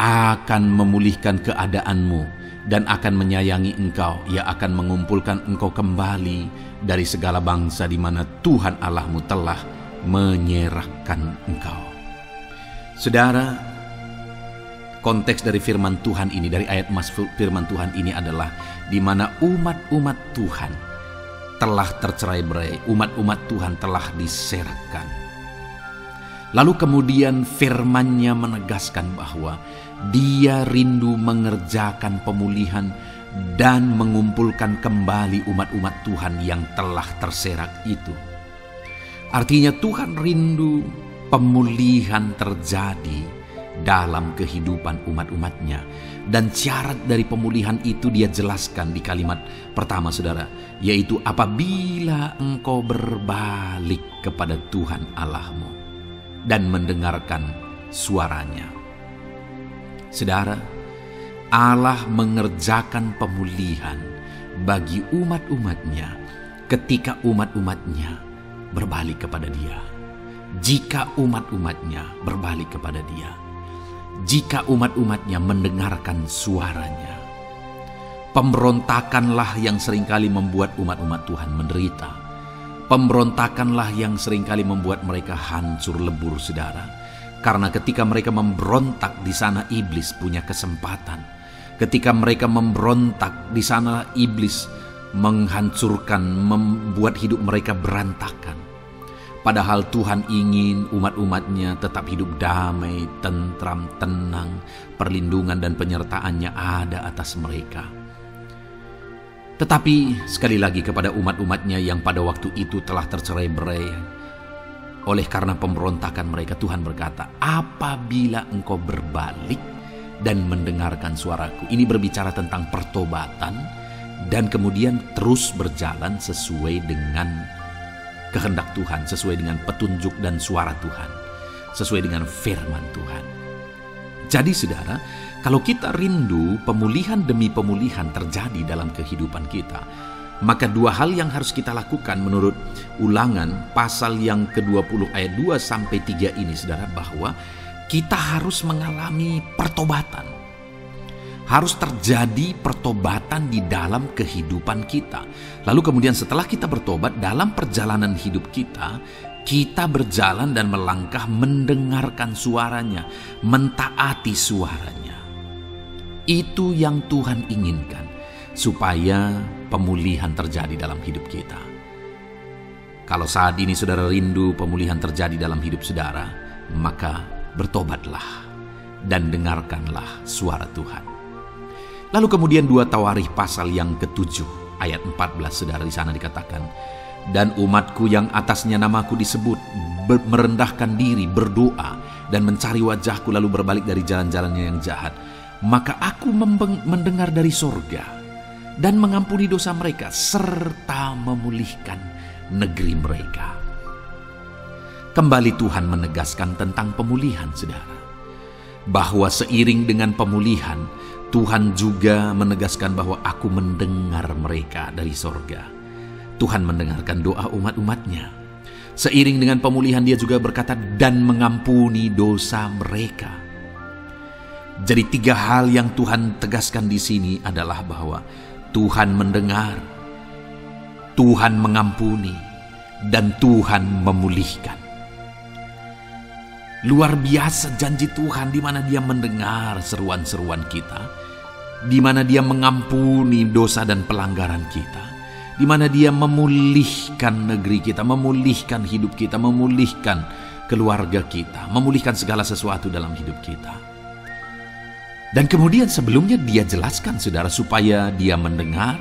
akan memulihkan keadaanmu dan akan menyayangi engkau. Ia akan mengumpulkan engkau kembali dari segala bangsa di mana Tuhan Allahmu telah menyerahkan engkau. Saudara, konteks dari firman Tuhan ini, dari ayat mas firman Tuhan ini adalah di mana umat-umat Tuhan telah tercerai-berai, umat-umat Tuhan telah diserahkan. Lalu kemudian firman-Nya menegaskan bahwa Dia rindu mengerjakan pemulihan dan mengumpulkan kembali umat-umat Tuhan yang telah terserak itu. Artinya Tuhan rindu pemulihan terjadi dalam kehidupan umat-umatnya. Dan syarat dari pemulihan itu Dia jelaskan di kalimat pertama, saudara, yaitu apabila engkau berbalik kepada Tuhan Allahmu dan mendengarkan suaranya. Saudara, Allah mengerjakan pemulihan bagi umat-umatnya ketika umat-umatnya berbalik kepada Dia. Jika umat-umatnya berbalik kepada Dia, jika umat-umatnya mendengarkan suaranya. Pemberontakanlah yang seringkali membuat umat-umat Tuhan menderita. Pemberontakanlah yang seringkali membuat mereka hancur lebur, saudara. Karena ketika mereka memberontak, di sana iblis punya kesempatan. Ketika mereka memberontak, di sana iblis menghancurkan, membuat hidup mereka berantakan. Padahal Tuhan ingin umat-umatnya tetap hidup damai, tentram, tenang, perlindungan dan penyertaan-Nya ada atas mereka. Tetapi sekali lagi kepada umat-umatnya yang pada waktu itu telah tercerai-berai oleh karena pemberontakan mereka, Tuhan berkata, apabila engkau berbalik dan mendengarkan suaraku. Ini berbicara tentang pertobatan dan kemudian terus berjalan sesuai dengan kehendak Tuhan, sesuai dengan petunjuk dan suara Tuhan, sesuai dengan firman Tuhan. Jadi saudara, kalau kita rindu pemulihan demi pemulihan terjadi dalam kehidupan kita, maka dua hal yang harus kita lakukan menurut Ulangan pasal yang ke-20 ayat 2-3 ini, saudara, bahwa kita harus mengalami pertobatan. Harus terjadi pertobatan di dalam kehidupan kita. Lalu kemudian setelah kita bertobat, dalam perjalanan hidup kita, kita berjalan dan melangkah mendengarkan suaranya, mentaati suaranya. Itu yang Tuhan inginkan, supaya pemulihan terjadi dalam hidup kita. Kalau saat ini saudara rindu pemulihan terjadi dalam hidup saudara, maka bertobatlah dan dengarkanlah suara Tuhan. Lalu kemudian 2 Tawarikh pasal yang ke-7 ayat 14, saudara, di sana dikatakan, dan umatku yang atasnya namaku disebut merendahkan diri, berdoa dan mencari wajahku lalu berbalik dari jalan-jalannya yang jahat, maka aku mendengar dari sorga dan mengampuni dosa mereka serta memulihkan negeri mereka. Kembali Tuhan menegaskan tentang pemulihan, saudara, bahwa seiring dengan pemulihan Tuhan juga menegaskan bahwa aku mendengar mereka dari sorga. Tuhan mendengarkan doa umat-umatnya. Seiring dengan pemulihan Dia juga berkata dan mengampuni dosa mereka. Jadi 3 hal yang Tuhan tegaskan di sini adalah bahwa Tuhan mendengar, Tuhan mengampuni, dan Tuhan memulihkan. Luar biasa janji Tuhan di mana Dia mendengar seruan-seruan kita, di mana Dia mengampuni dosa dan pelanggaran kita, di mana Dia memulihkan negeri kita, memulihkan hidup kita, memulihkan keluarga kita, memulihkan segala sesuatu dalam hidup kita. Dan kemudian sebelumnya Dia jelaskan, saudara, supaya Dia mendengar,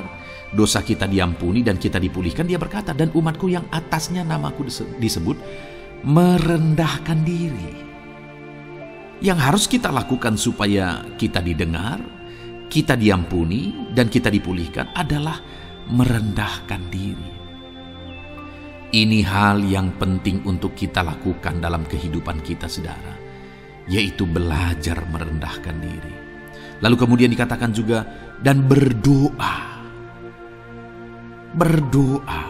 dosa kita diampuni dan kita dipulihkan. Dia berkata, dan umatku yang atasnya namaku disebut merendahkan diri. Yang harus kita lakukan supaya kita didengar, kita diampuni, dan kita dipulihkan adalah merendahkan diri. Ini hal yang penting untuk kita lakukan dalam kehidupan kita, saudara, yaitu belajar merendahkan diri. Lalu kemudian dikatakan juga, dan berdoa. Berdoa.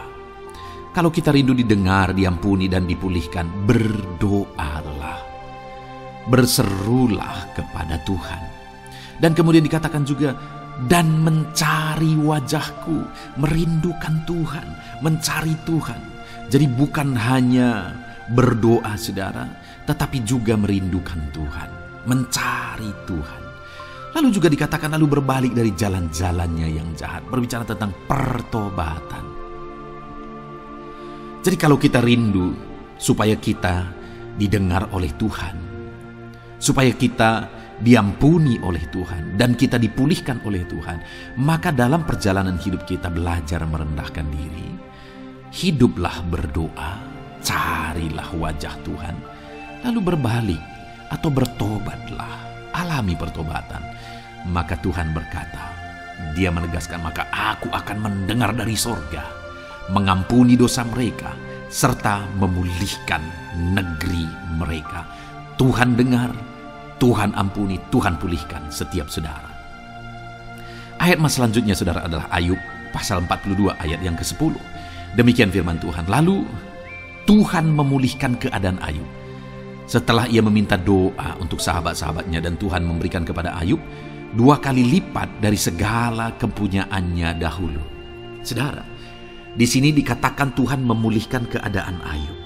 Kalau kita rindu didengar, diampuni, dan dipulihkan, berdoalah. Berserulah kepada Tuhan. Dan kemudian dikatakan juga, dan mencari wajahku, merindukan Tuhan, mencari Tuhan. Jadi bukan hanya berdoa saudara, tetapi juga merindukan Tuhan, mencari Tuhan. Lalu juga dikatakan lalu berbalik dari jalan-jalannya yang jahat, berbicara tentang pertobatan. Jadi kalau kita rindu supaya kita didengar oleh Tuhan, supaya kita diampuni oleh Tuhan, dan kita dipulihkan oleh Tuhan, maka dalam perjalanan hidup kita belajar merendahkan diri. Hiduplah berdoa, carilah wajah Tuhan, lalu berbalik atau bertobatlah, alami pertobatan. Maka Tuhan berkata, Dia menegaskan, maka aku akan mendengar dari sorga, mengampuni dosa mereka, serta memulihkan negeri mereka. Tuhan dengar, Tuhan ampuni, Tuhan pulihkan setiap saudara. Ayat mas selanjutnya saudara adalah Ayub pasal 42 ayat yang ke-10. Demikian firman Tuhan. Lalu Tuhan memulihkan keadaan Ayub. Setelah ia meminta doa untuk sahabat-sahabatnya, dan Tuhan memberikan kepada Ayub 2 kali lipat dari segala kepunyaannya dahulu. Saudara, di sini dikatakan Tuhan memulihkan keadaan Ayub.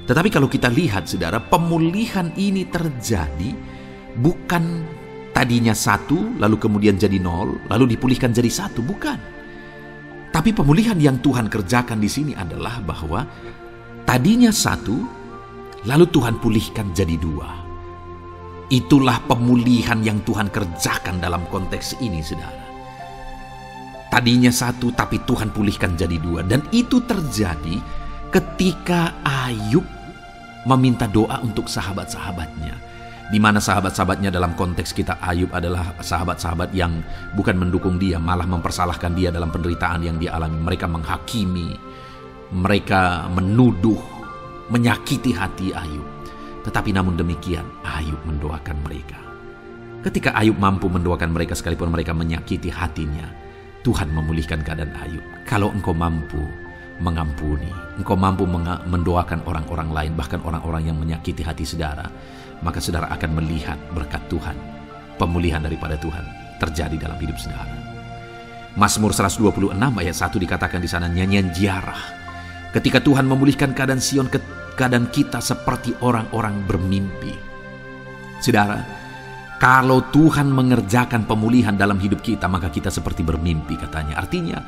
Tetapi kalau kita lihat saudara, pemulihan ini terjadi bukan tadinya 1, lalu kemudian jadi 0, lalu dipulihkan jadi 1, bukan. Tapi pemulihan yang Tuhan kerjakan di sini adalah bahwa tadinya 1, lalu Tuhan pulihkan jadi 2. Itulah pemulihan yang Tuhan kerjakan dalam konteks ini saudara. Tadinya 1, tapi Tuhan pulihkan jadi 2. Dan itu terjadi ketika Ayub meminta doa untuk sahabat-sahabatnya. Di mana sahabat-sahabatnya dalam konteks kita Ayub adalah sahabat-sahabat yang bukan mendukung dia, malah mempersalahkan dia dalam penderitaan yang dia alami. Mereka menghakimi, mereka menuduh, menyakiti hati Ayub. Tetapi namun demikian Ayub mendoakan mereka. Ketika Ayub mampu mendoakan mereka sekalipun mereka menyakiti hatinya, Tuhan memulihkan keadaan Ayub. Kalau engkau mampu mengampuni, engkau mampu mendoakan orang-orang lain, bahkan orang-orang yang menyakiti hati saudara, maka saudara akan melihat berkat Tuhan, pemulihan daripada Tuhan terjadi dalam hidup saudara. Mazmur 126 ayat 1 dikatakan di sana, nyanyian ziarah. Ketika Tuhan memulihkan keadaan Sion, keadaan kita seperti orang-orang bermimpi. Saudara, kalau Tuhan mengerjakan pemulihan dalam hidup kita, maka kita seperti bermimpi katanya. Artinya,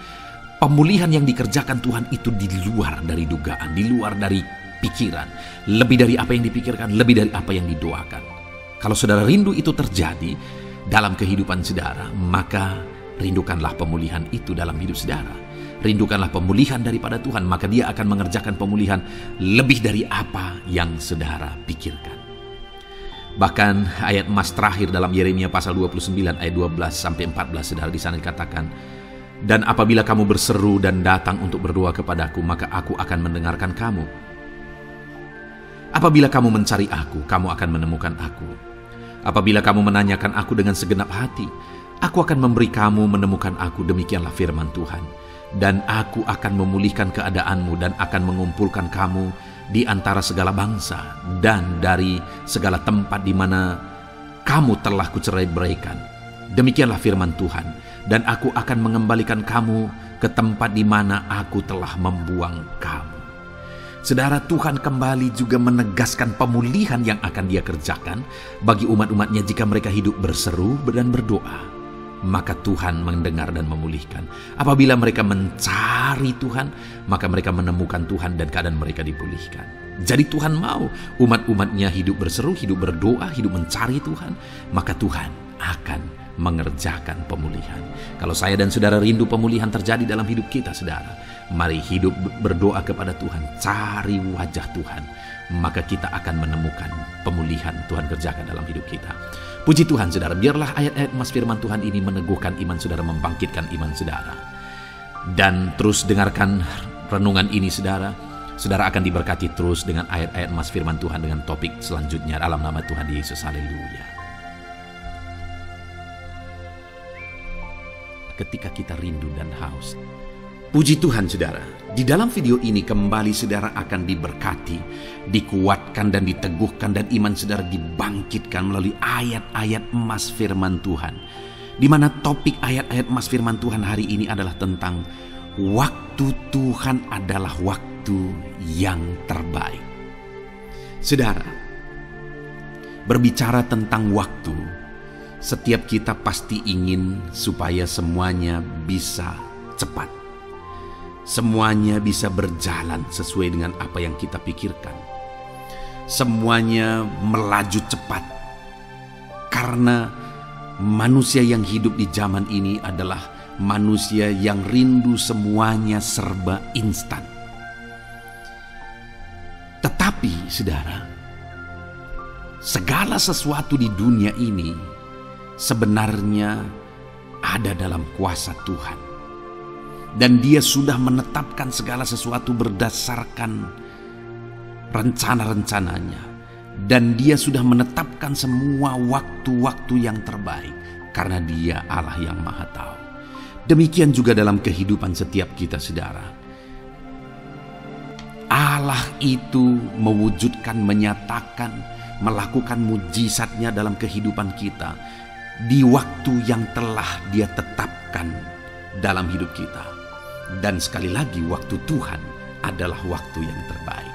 pemulihan yang dikerjakan Tuhan itu di luar dari dugaan, di luar dari pikiran, lebih dari apa yang dipikirkan, lebih dari apa yang didoakan. Kalau saudara rindu itu terjadi dalam kehidupan saudara, maka rindukanlah pemulihan itu dalam hidup saudara. Rindukanlah pemulihan daripada Tuhan, maka Dia akan mengerjakan pemulihan lebih dari apa yang saudara pikirkan. Bahkan ayat emas terakhir dalam Yeremia pasal 29 ayat 12 sampai 14 saudara, di sana dikatakan, dan apabila kamu berseru dan datang untuk berdoa kepadaku, maka aku akan mendengarkan kamu. Apabila kamu mencari aku, kamu akan menemukan aku. Apabila kamu menanyakan aku dengan segenap hati, aku akan memberi kamu menemukan aku, demikianlah firman Tuhan. Dan aku akan memulihkan keadaanmu dan akan mengumpulkan kamu di antara segala bangsa dan dari segala tempat di mana kamu telah kucerai-beraikan. Demikianlah firman Tuhan. Dan aku akan mengembalikan kamu ke tempat di mana aku telah membuang kamu. Saudara, Tuhan kembali juga menegaskan pemulihan yang akan Dia kerjakan bagi umat-umatnya jika mereka hidup berseru dan berdoa. Maka Tuhan mendengar dan memulihkan. Apabila mereka mencari Tuhan, maka mereka menemukan Tuhan dan keadaan mereka dipulihkan. Jadi Tuhan mau umat-umatnya hidup berseru, hidup berdoa, hidup mencari Tuhan, maka Tuhan akan mengerjakan pemulihan. Kalau saya dan saudara rindu pemulihan terjadi dalam hidup kita saudara, mari hidup berdoa kepada Tuhan, cari wajah Tuhan, maka kita akan menemukan pemulihan Tuhan kerjakan dalam hidup kita. Puji Tuhan saudara, biarlah ayat-ayat emas firman Tuhan ini meneguhkan iman saudara, membangkitkan iman saudara. Dan terus dengarkan renungan ini saudara. Saudara akan diberkati terus dengan ayat-ayat emas firman Tuhan dengan topik selanjutnya dalam nama Tuhan Yesus. Haleluya. ketika kita rindu dan haus. Puji Tuhan saudara, di dalam video ini kembali saudara akan diberkati, dikuatkan dan diteguhkan, dan iman saudara dibangkitkan melalui ayat-ayat emas firman Tuhan. Di mana topik ayat-ayat emas firman Tuhan hari ini adalah tentang waktu Tuhan adalah waktu yang terbaik. Saudara, berbicara tentang waktu, setiap kita pasti ingin supaya semuanya bisa cepat. Semuanya bisa berjalan sesuai dengan apa yang kita pikirkan. Semuanya melaju cepat. Karena manusia yang hidup di zaman ini adalah manusia yang rindu semuanya serba instan. Tetapi saudara, segala sesuatu di dunia ini sebenarnya ada dalam kuasa Tuhan. Dan Dia sudah menetapkan segala sesuatu berdasarkan rencana-rencananya. Dan Dia sudah menetapkan semua waktu-waktu yang terbaik. Karena Dia Allah yang Maha Tahu. Demikian juga dalam kehidupan setiap kita saudara. Allah itu mewujudkan, menyatakan, melakukan mujizatnya dalam kehidupan kita di waktu yang telah Dia tetapkan dalam hidup kita. Dan sekali lagi, waktu Tuhan adalah waktu yang terbaik.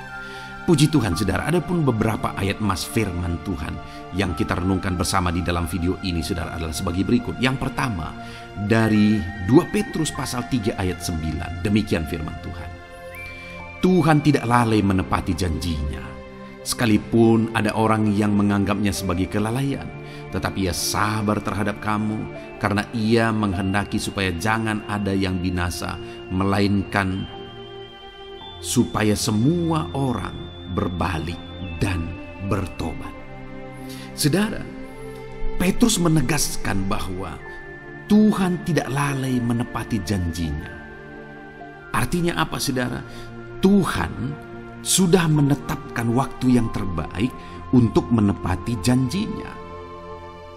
Puji Tuhan saudara, ada pun beberapa ayat emas firman Tuhan yang kita renungkan bersama di dalam video ini saudara adalah sebagai berikut. Yang pertama, dari 2 Petrus pasal 3 ayat 9. Demikian firman Tuhan. Tuhan tidak lalai menepati janjinya, sekalipun ada orang yang menganggapnya sebagai kelalaian. Tetapi Ia sabar terhadap kamu, karena Ia menghendaki supaya jangan ada yang binasa, melainkan supaya semua orang berbalik dan bertobat. Saudara, Petrus menegaskan bahwa Tuhan tidak lalai menepati janjinya. Artinya apa saudara? Tuhan sudah menetapkan waktu yang terbaik untuk menepati janjinya.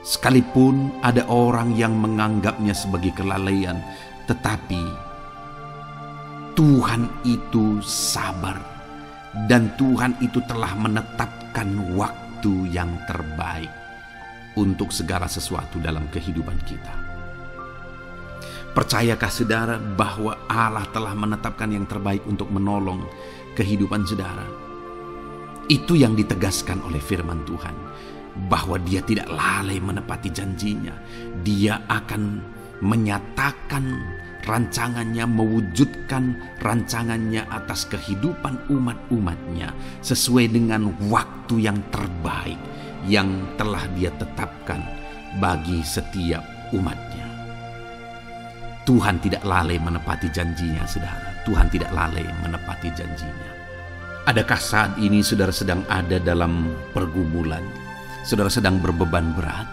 Sekalipun ada orang yang menganggapnya sebagai kelalaian, tetapi Tuhan itu sabar. Dan Tuhan itu telah menetapkan waktu yang terbaik untuk segala sesuatu dalam kehidupan kita. Percayakah saudara bahwa Allah telah menetapkan yang terbaik untuk menolong kehidupan saudara? Itu yang ditegaskan oleh firman Tuhan. Bahwa Dia tidak lalai menepati janjinya. Dia akan menyatakan rancangannya, mewujudkan rancangannya atas kehidupan umat-umatnya sesuai dengan waktu yang terbaik yang telah Dia tetapkan bagi setiap umatnya. Tuhan tidak lalai menepati janjinya saudara. Tuhan tidak lalai menepati janjinya. Adakah saat ini saudara sedang ada dalam pergumulan? Saudara sedang berbeban berat.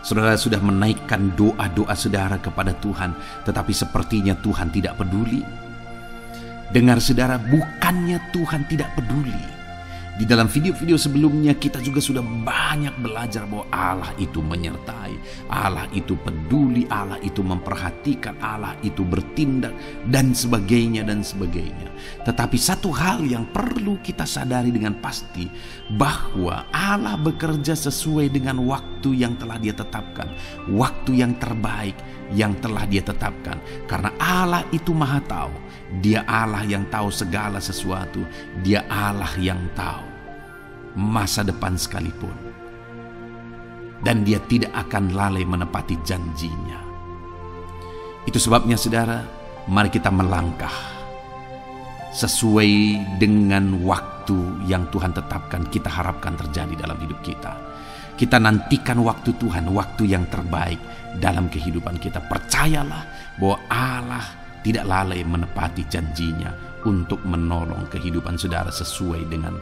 Saudara sudah menaikkan doa-doa saudara kepada Tuhan, tetapi sepertinya Tuhan tidak peduli. Dengar saudara, bukannya Tuhan tidak peduli. Di dalam video-video sebelumnya kita juga sudah banyak belajar bahwa Allah itu menyertai, Allah itu peduli, Allah itu memperhatikan, Allah itu bertindak, dan sebagainya dan sebagainya. Tetapi satu hal yang perlu kita sadari dengan pasti, bahwa Allah bekerja sesuai dengan waktu yang telah Dia tetapkan, waktu yang terbaik yang telah Dia tetapkan. Karena Allah itu Maha Tahu, Dia Allah yang tahu segala sesuatu, Dia Allah yang tahu masa depan sekalipun. Dan Dia tidak akan lalai menepati janjinya. Itu sebabnya saudara, mari kita melangkah sesuai dengan waktu yang Tuhan tetapkan, kita harapkan terjadi dalam hidup kita. Kita nantikan waktu Tuhan, waktu yang terbaik dalam kehidupan kita. Percayalah bahwa Allah tidak lalai menepati janjinya untuk menolong kehidupan saudara sesuai dengan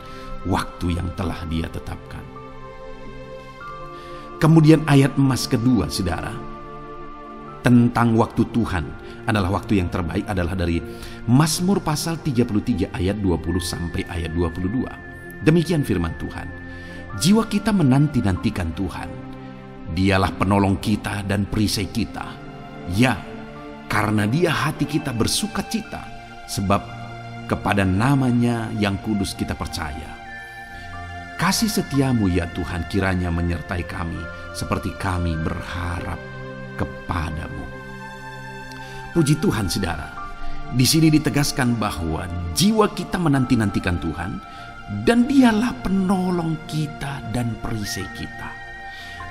waktu yang telah Dia tetapkan. Kemudian ayat emas kedua saudara, tentang waktu Tuhan adalah waktu yang terbaik adalah dari Mazmur pasal 33 ayat 20 sampai ayat 22. Demikian firman Tuhan. Jiwa kita menanti-nantikan Tuhan. Dialah penolong kita dan perisai kita. Ya, Karena Dia hati kita bersuka cita, sebab kepada nama-Nya yang kudus kita percaya. Kasih setiamu ya Tuhan kiranya menyertai kami seperti kami berharap kepadamu. Puji Tuhan saudara, di sini ditegaskan bahwa jiwa kita menanti-nantikan Tuhan dan Dialah penolong kita dan perisai kita.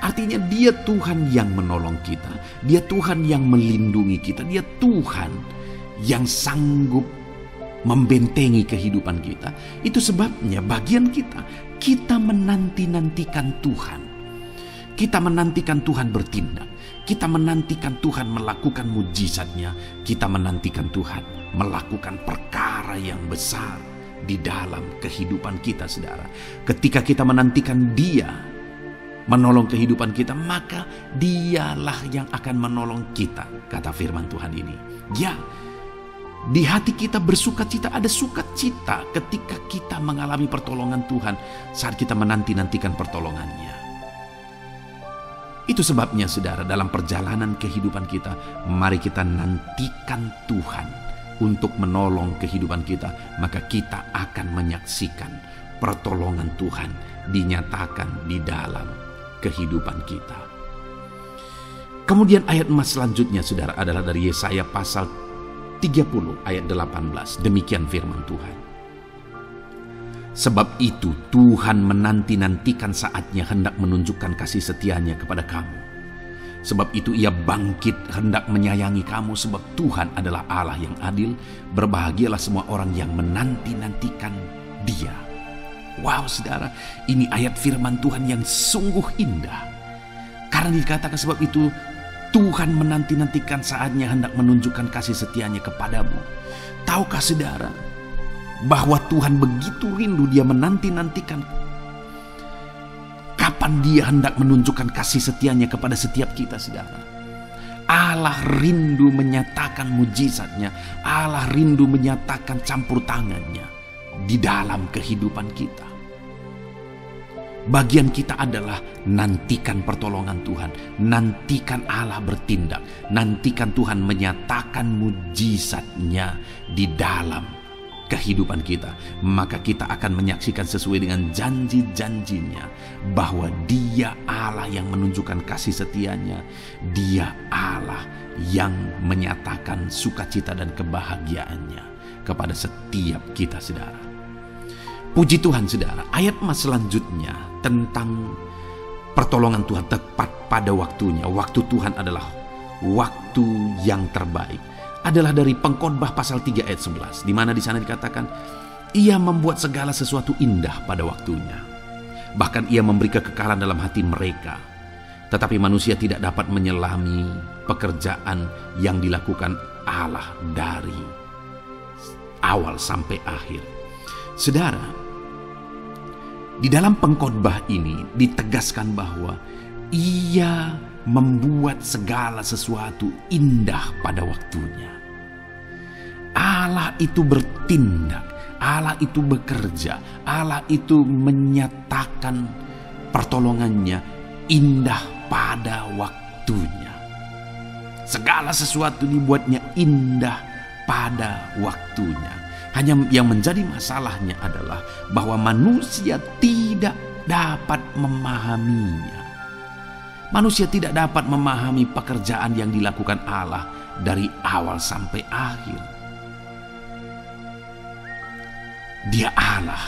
Artinya Dia Tuhan yang menolong kita, Dia Tuhan yang melindungi kita, Dia Tuhan yang sanggup membentengi kehidupan kita. Itu sebabnya bagian kita menanti-nantikan Tuhan. Kita menantikan Tuhan bertindak. Kita menantikan Tuhan melakukan mujizat-Nya. Kita menantikan Tuhan melakukan perkara yang besar di dalam kehidupan kita, saudara. Ketika kita menantikan Dia menolong kehidupan kita, maka Dialah yang akan menolong kita, kata firman Tuhan ini. Ya, di hati kita bersuka cita, ada sukacita ketika kita mengalami pertolongan Tuhan saat kita menanti-nantikan pertolongan-Nya. Itu sebabnya saudara, dalam perjalanan kehidupan kita, mari kita nantikan Tuhan untuk menolong kehidupan kita, maka kita akan menyaksikan pertolongan Tuhan dinyatakan di dalam kehidupan kita. Kemudian ayat emas selanjutnya saudara adalah dari Yesaya pasal 30 ayat 18. Demikian firman Tuhan. Sebab itu Tuhan menanti-nantikan saatnya hendak menunjukkan kasih setia-Nya kepada kamu. Sebab itu Ia bangkit hendak menyayangi kamu, sebab Tuhan adalah Allah yang adil. Berbahagialah semua orang yang menanti-nantikan Dia. Wow saudara, ini ayat firman Tuhan yang sungguh indah. Karena dikatakan sebab itu Tuhan menanti-nantikan saatnya hendak menunjukkan kasih setia-Nya kepadamu. Tahukah saudara bahwa Tuhan begitu rindu, Dia menanti-nantikan kapan Dia hendak menunjukkan kasih setia-Nya kepada setiap kita, saudara. Allah rindu menyatakan mujizat-Nya, Allah rindu menyatakan campur tangan-Nya di dalam kehidupan kita. Bagian kita adalah nantikan pertolongan Tuhan, nantikan Allah bertindak, nantikan Tuhan menyatakan mujizat-Nya di dalam kehidupan kita. Maka kita akan menyaksikan sesuai dengan janji-janjinya bahwa Dia Allah yang menunjukkan kasih setia-Nya, Dia Allah yang menyatakan sukacita dan kebahagiaannya kepada setiap kita, saudara. Puji Tuhan, saudara. Ayat emas selanjutnya tentang pertolongan Tuhan tepat pada waktunya. Waktu Tuhan adalah waktu yang terbaik. Adalah dari Pengkhotbah pasal 3 ayat 11, di mana di sana dikatakan Ia membuat segala sesuatu indah pada waktunya. Bahkan Ia memberi kekekalan dalam hati mereka. Tetapi manusia tidak dapat menyelami pekerjaan yang dilakukan Allah dari awal sampai akhir. Saudara, di dalam pengkhotbah ini ditegaskan bahwa Ia membuat segala sesuatu indah pada waktunya. Allah itu bertindak, Allah itu bekerja, Allah itu menyatakan pertolongannya indah pada waktunya. Segala sesuatu dibuatnya indah pada waktunya. Hanya yang menjadi masalahnya adalah bahwa manusia tidak dapat memahaminya. Manusia tidak dapat memahami pekerjaan yang dilakukan Allah dari awal sampai akhir. Dia Allah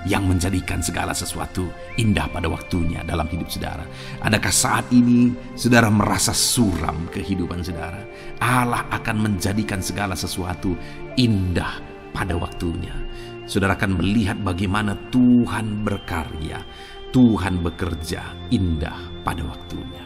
yang menjadikan segala sesuatu indah pada waktunya dalam hidup saudara. Adakah saat ini saudara merasa suram kehidupan saudara? Allah akan menjadikan segala sesuatu indah pada waktunya. Saudara akan melihat bagaimana Tuhan berkarya, Tuhan bekerja indah pada waktunya.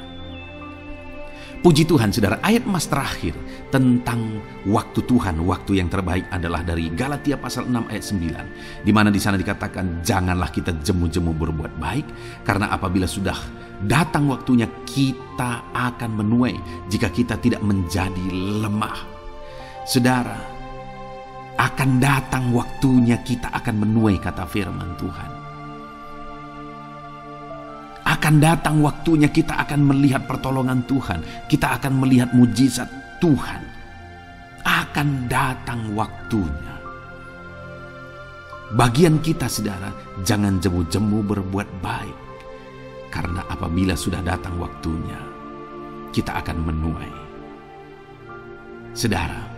Puji Tuhan, saudara. Ayat emas terakhir tentang waktu Tuhan, waktu yang terbaik adalah dari Galatia pasal 6 ayat 9, di mana di sana dikatakan janganlah kita jemu-jemu berbuat baik, karena apabila sudah datang waktunya kita akan menuai jika kita tidak menjadi lemah. Saudara, akan datang waktunya kita akan menuai, kata firman Tuhan. Akan datang waktunya kita akan melihat pertolongan Tuhan. Kita akan melihat mujizat Tuhan akan datang waktunya. Bagian kita, saudara, jangan jemu-jemu berbuat baik. Karena apabila sudah datang waktunya, kita akan menuai. Saudara,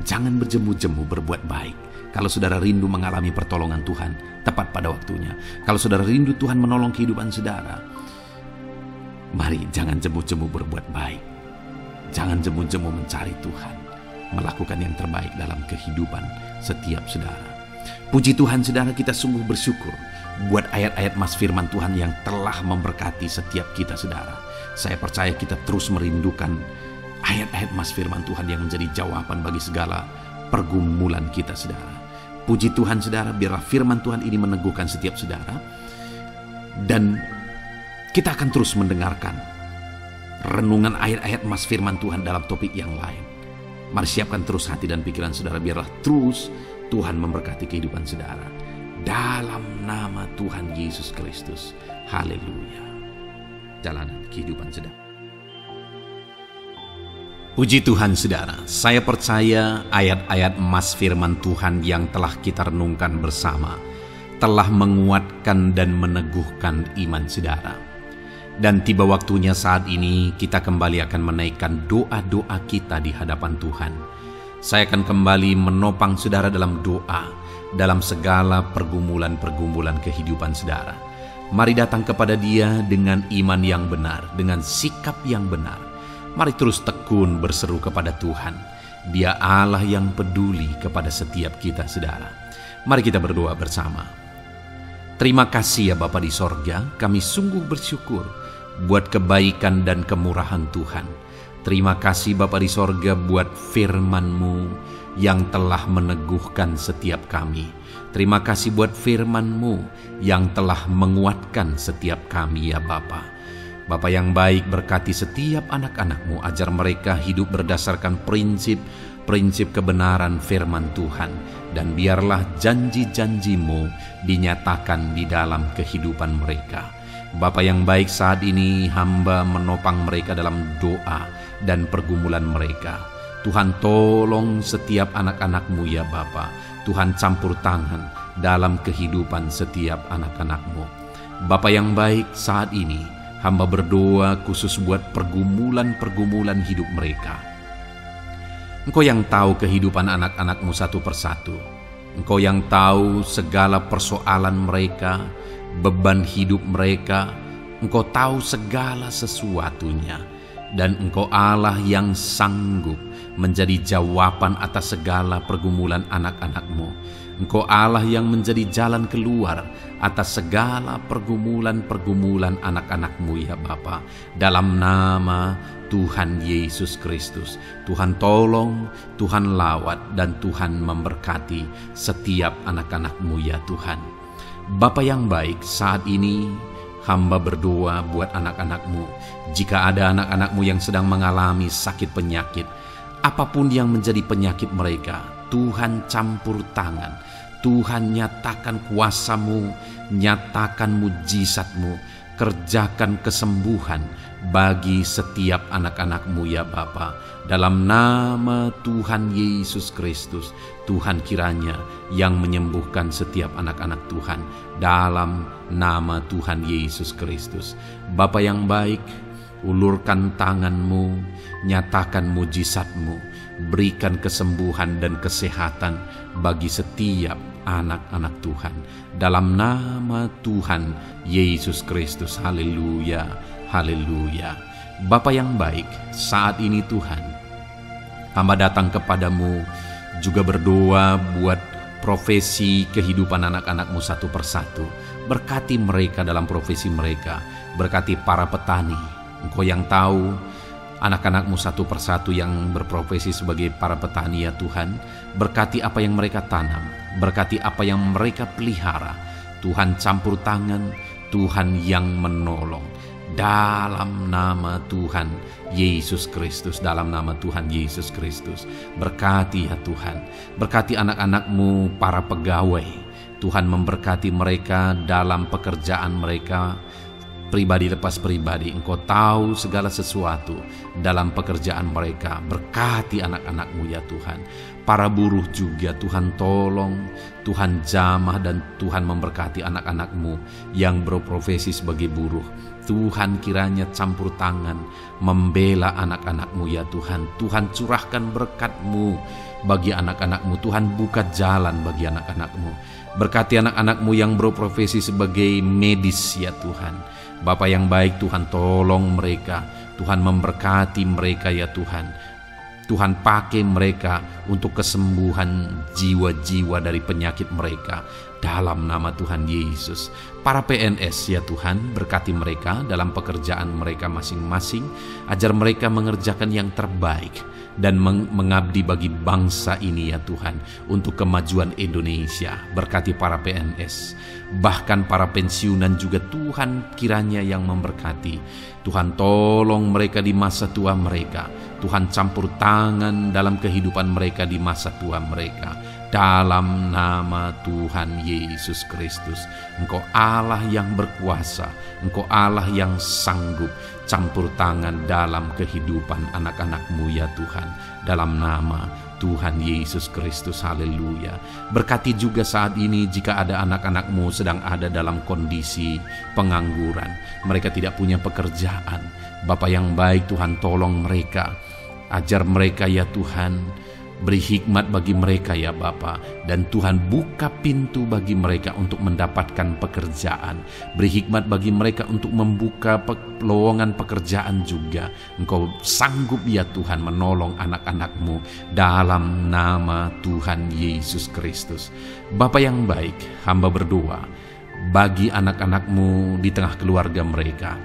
jangan berjemu-jemu berbuat baik. Kalau saudara rindu mengalami pertolongan Tuhan tepat pada waktunya. Kalau saudara rindu Tuhan menolong kehidupan saudara, mari jangan jemu-jemu berbuat baik. Jangan jemu-jemu mencari Tuhan, melakukan yang terbaik dalam kehidupan setiap saudara. Puji Tuhan, saudara, kita sungguh bersyukur buat ayat-ayat mas firman Tuhan yang telah memberkati setiap kita, saudara. Saya percaya kita terus merindukan ayat-ayat mas firman Tuhan yang menjadi jawaban bagi segala pergumulan kita, saudara. Puji Tuhan, saudara, biarlah firman Tuhan ini meneguhkan setiap saudara. Dan kita akan terus mendengarkan renungan ayat-ayat mas firman Tuhan dalam topik yang lain. Mari siapkan terus hati dan pikiran saudara, biarlah terus Tuhan memberkati kehidupan saudara. Dalam nama Tuhan Yesus Kristus. Haleluya. Jalanan kehidupan saudara. Puji Tuhan, saudara. Saya percaya ayat-ayat emas firman Tuhan yang telah kita renungkan bersama telah menguatkan dan meneguhkan iman saudara. Dan tiba waktunya saat ini kita kembali akan menaikkan doa-doa kita di hadapan Tuhan. Saya akan kembali menopang saudara dalam doa, dalam segala pergumulan-pergumulan kehidupan saudara. Mari datang kepada Dia dengan iman yang benar, dengan sikap yang benar. Mari terus tekun berseru kepada Tuhan. Dia Allah yang peduli kepada setiap kita, saudara. Mari kita berdoa bersama. Terima kasih ya Bapa di sorga, kami sungguh bersyukur buat kebaikan dan kemurahan Tuhan. Terima kasih Bapa di sorga buat firman-Mu yang telah meneguhkan setiap kami. Terima kasih buat firman-Mu yang telah menguatkan setiap kami ya Bapa. Bapa yang baik, berkati setiap anak-anak-Mu, ajar mereka hidup berdasarkan prinsip kebenaran firman Tuhan. Dan biarlah janji-janji-Mu dinyatakan di dalam kehidupan mereka. Bapa yang baik, saat ini hamba menopang mereka dalam doa dan pergumulan mereka. Tuhan tolong setiap anak-anak-Mu ya Bapa. Tuhan campur tangan dalam kehidupan setiap anak-anak-Mu. Bapa yang baik, saat ini hamba berdoa khusus buat pergumulan-pergumulan hidup mereka. Engkau yang tahu kehidupan anak-anak-Mu satu persatu. Engkau yang tahu segala persoalan mereka, beban hidup mereka. Engkau tahu segala sesuatunya. Dan Engkau Allah yang sanggup menjadi jawaban atas segala pergumulan anak-anak-Mu. Engkau Allah yang menjadi jalan keluar atas segala pergumulan-pergumulan anak-anak-Mu ya Bapa. Dalam nama Tuhan Yesus Kristus, Tuhan tolong, Tuhan lawat, dan Tuhan memberkati setiap anak-anak-Mu ya Tuhan. Bapa yang baik, saat ini hamba berdoa buat anak-anak-Mu. Jika ada anak-anak-Mu yang sedang mengalami sakit penyakit, apapun yang menjadi penyakit mereka, Tuhan campur tangan. Tuhan nyatakan kuasa-Mu, nyatakan mujizat-Mu, kerjakan kesembuhan bagi setiap anak-anak-Mu ya Bapa. Dalam nama Tuhan Yesus Kristus, Tuhan kiranya yang menyembuhkan setiap anak-anak Tuhan. Dalam nama Tuhan Yesus Kristus. Bapa yang baik, ulurkan tangan-Mu, nyatakan mujizat-Mu, berikan kesembuhan dan kesehatan bagi setiap anak-anak Tuhan. Dalam nama Tuhan Yesus Kristus. Haleluya, haleluya. Bapa yang baik, saat ini Tuhan, hamba datang kepadamu juga berdoa buat profesi kehidupan anak-anak-Mu satu persatu. Berkati mereka dalam profesi mereka. Berkati para petani. Engkau yang tahu anak-anak-Mu satu persatu yang berprofesi sebagai para petani ya Tuhan. Berkati apa yang mereka tanam, berkati apa yang mereka pelihara. Tuhan campur tangan, Tuhan yang menolong. Dalam nama Tuhan Yesus Kristus, dalam nama Tuhan Yesus Kristus. Berkati ya Tuhan, berkati anak-anak-Mu para pegawai. Tuhan memberkati mereka dalam pekerjaan mereka. pribadi lepas pribadi. Engkau tahu segala sesuatu dalam pekerjaan mereka. Berkati anak-anak-Mu ya Tuhan. Para buruh juga Tuhan tolong, Tuhan jamah dan Tuhan memberkati anak-anak-Mu yang berprofesi sebagai buruh. Tuhan kiranya campur tangan membela anak-anak-Mu ya Tuhan. Tuhan curahkan berkat-Mu bagi anak-anak-Mu. Tuhan buka jalan bagi anak-anak-Mu. Berkati anak-anak-Mu yang berprofesi sebagai medis ya Tuhan. Bapa yang baik, Tuhan tolong mereka. Tuhan memberkati mereka ya Tuhan. Tuhan pakai mereka untuk kesembuhan jiwa-jiwa dari penyakit mereka. Dalam nama Tuhan Yesus. Para PNS ya Tuhan, berkati mereka dalam pekerjaan mereka masing-masing. Ajar mereka mengerjakan yang terbaik dan mengabdi bagi bangsa ini ya Tuhan, untuk kemajuan Indonesia. Berkati para PNS, bahkan para pensiunan juga Tuhan kiranya yang memberkati. Tuhan tolong mereka di masa tua mereka. Tuhan campur tangan dalam kehidupan mereka di masa tua mereka. Dalam nama Tuhan Yesus Kristus. Engkau Allah yang berkuasa, Engkau Allah yang sanggup. Campur tangan dalam kehidupan anak-anak-Mu ya Tuhan. Dalam nama Tuhan Yesus Kristus, haleluya. Berkati juga saat ini jika ada anak-anak-Mu sedang ada dalam kondisi pengangguran. Mereka tidak punya pekerjaan. Bapa yang baik, Tuhan tolong mereka. Ajar mereka ya Tuhan. Beri hikmat bagi mereka ya Bapa. Dan Tuhan buka pintu bagi mereka untuk mendapatkan pekerjaan. Beri hikmat bagi mereka untuk membuka lowongan pekerjaan juga. Engkau sanggup ya Tuhan menolong anak-anak-Mu dalam nama Tuhan Yesus Kristus. Bapa yang baik, hamba berdoa bagi anak-anak-Mu di tengah keluarga mereka.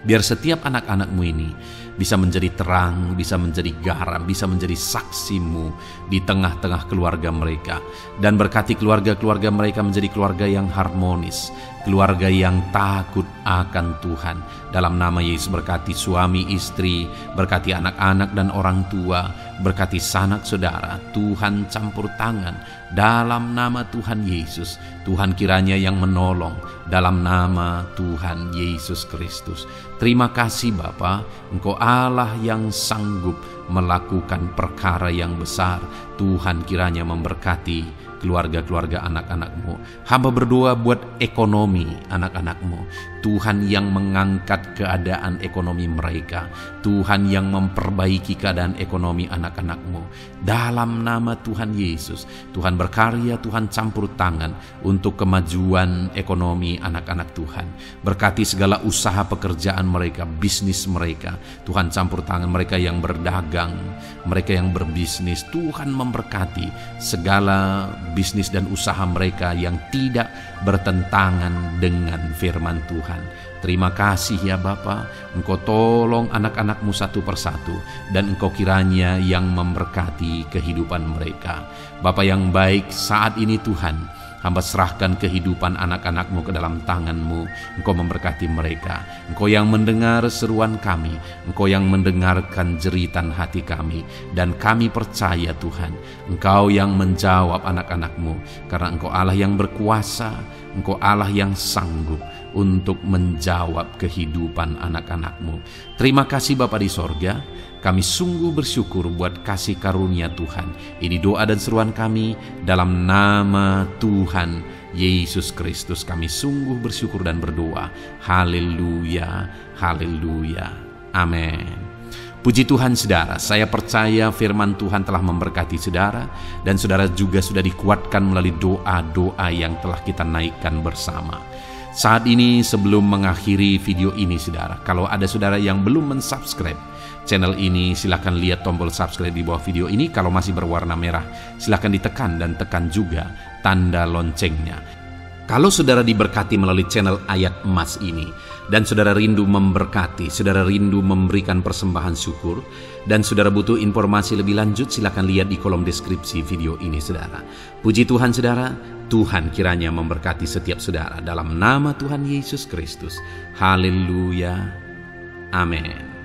Biar setiap anak-anak-Mu ini bisa menjadi terang, bisa menjadi garam, bisa menjadi saksi-Mu di tengah-tengah keluarga mereka. Dan berkati keluarga-keluarga mereka menjadi keluarga yang harmonis, keluarga yang takut akan Tuhan. Dalam nama Yesus, berkati suami istri, berkati anak-anak dan orang tua, berkati sanak saudara. Tuhan campur tangan dalam nama Tuhan Yesus. Tuhan kiranya yang menolong dalam nama Tuhan Yesus Kristus. Terima kasih Bapa, Engkau Allah yang sanggup melakukan perkara yang besar. Tuhan kiranya memberkati keluarga-keluarga anak-anak-Mu. Hamba berdoa buat ekonomi anak-anak-Mu. Tuhan yang mengangkat keadaan ekonomi mereka. Tuhan yang memperbaiki keadaan ekonomi anak-anak-Mu. Dalam nama Tuhan Yesus, Tuhan berkarya, Tuhan campur tangan untuk kemajuan ekonomi anak-anak Tuhan. Berkati segala usaha pekerjaan mereka, bisnis mereka. Tuhan campur tangan mereka yang berdagang, mereka yang berbisnis. Tuhan memberkati segala bisnis dan usaha mereka yang tidak bertentangan dengan firman Tuhan. Terima kasih ya Bapa, Engkau tolong anak-anak-Mu satu persatu, dan Engkau kiranya yang memberkati kehidupan mereka. Bapa yang baik, saat ini Tuhan, hamba serahkan kehidupan anak-anak-Mu ke dalam tangan-Mu. Engkau memberkati mereka. Engkau yang mendengar seruan kami, Engkau yang mendengarkan jeritan hati kami, dan kami percaya Tuhan, Engkau yang menjawab anak-anak-Mu, karena Engkau Allah yang berkuasa, Engkau Allah yang sanggup untuk menjawab kehidupan anak-anak-Mu. Terima kasih Bapa di sorga. Kami sungguh bersyukur buat kasih karunia Tuhan. Ini doa dan seruan kami dalam nama Tuhan Yesus Kristus. Kami sungguh bersyukur dan berdoa. Haleluya, haleluya, amin. Puji Tuhan saudara, saya percaya firman Tuhan telah memberkati saudara, dan saudara juga sudah dikuatkan melalui doa-doa yang telah kita naikkan bersama. Saat ini sebelum mengakhiri video ini saudara, kalau ada saudara yang belum mensubscribe channel ini, silakan lihat tombol subscribe di bawah video ini. Kalau masih berwarna merah, silakan ditekan dan tekan juga tanda loncengnya. Kalau saudara diberkati melalui channel Ayat Emas ini, dan saudara rindu memberkati, saudara rindu memberikan persembahan syukur, dan saudara butuh informasi lebih lanjut, silakan lihat di kolom deskripsi video ini saudara. Puji Tuhan saudara, Tuhan kiranya memberkati setiap saudara dalam nama Tuhan Yesus Kristus. Haleluya, amin.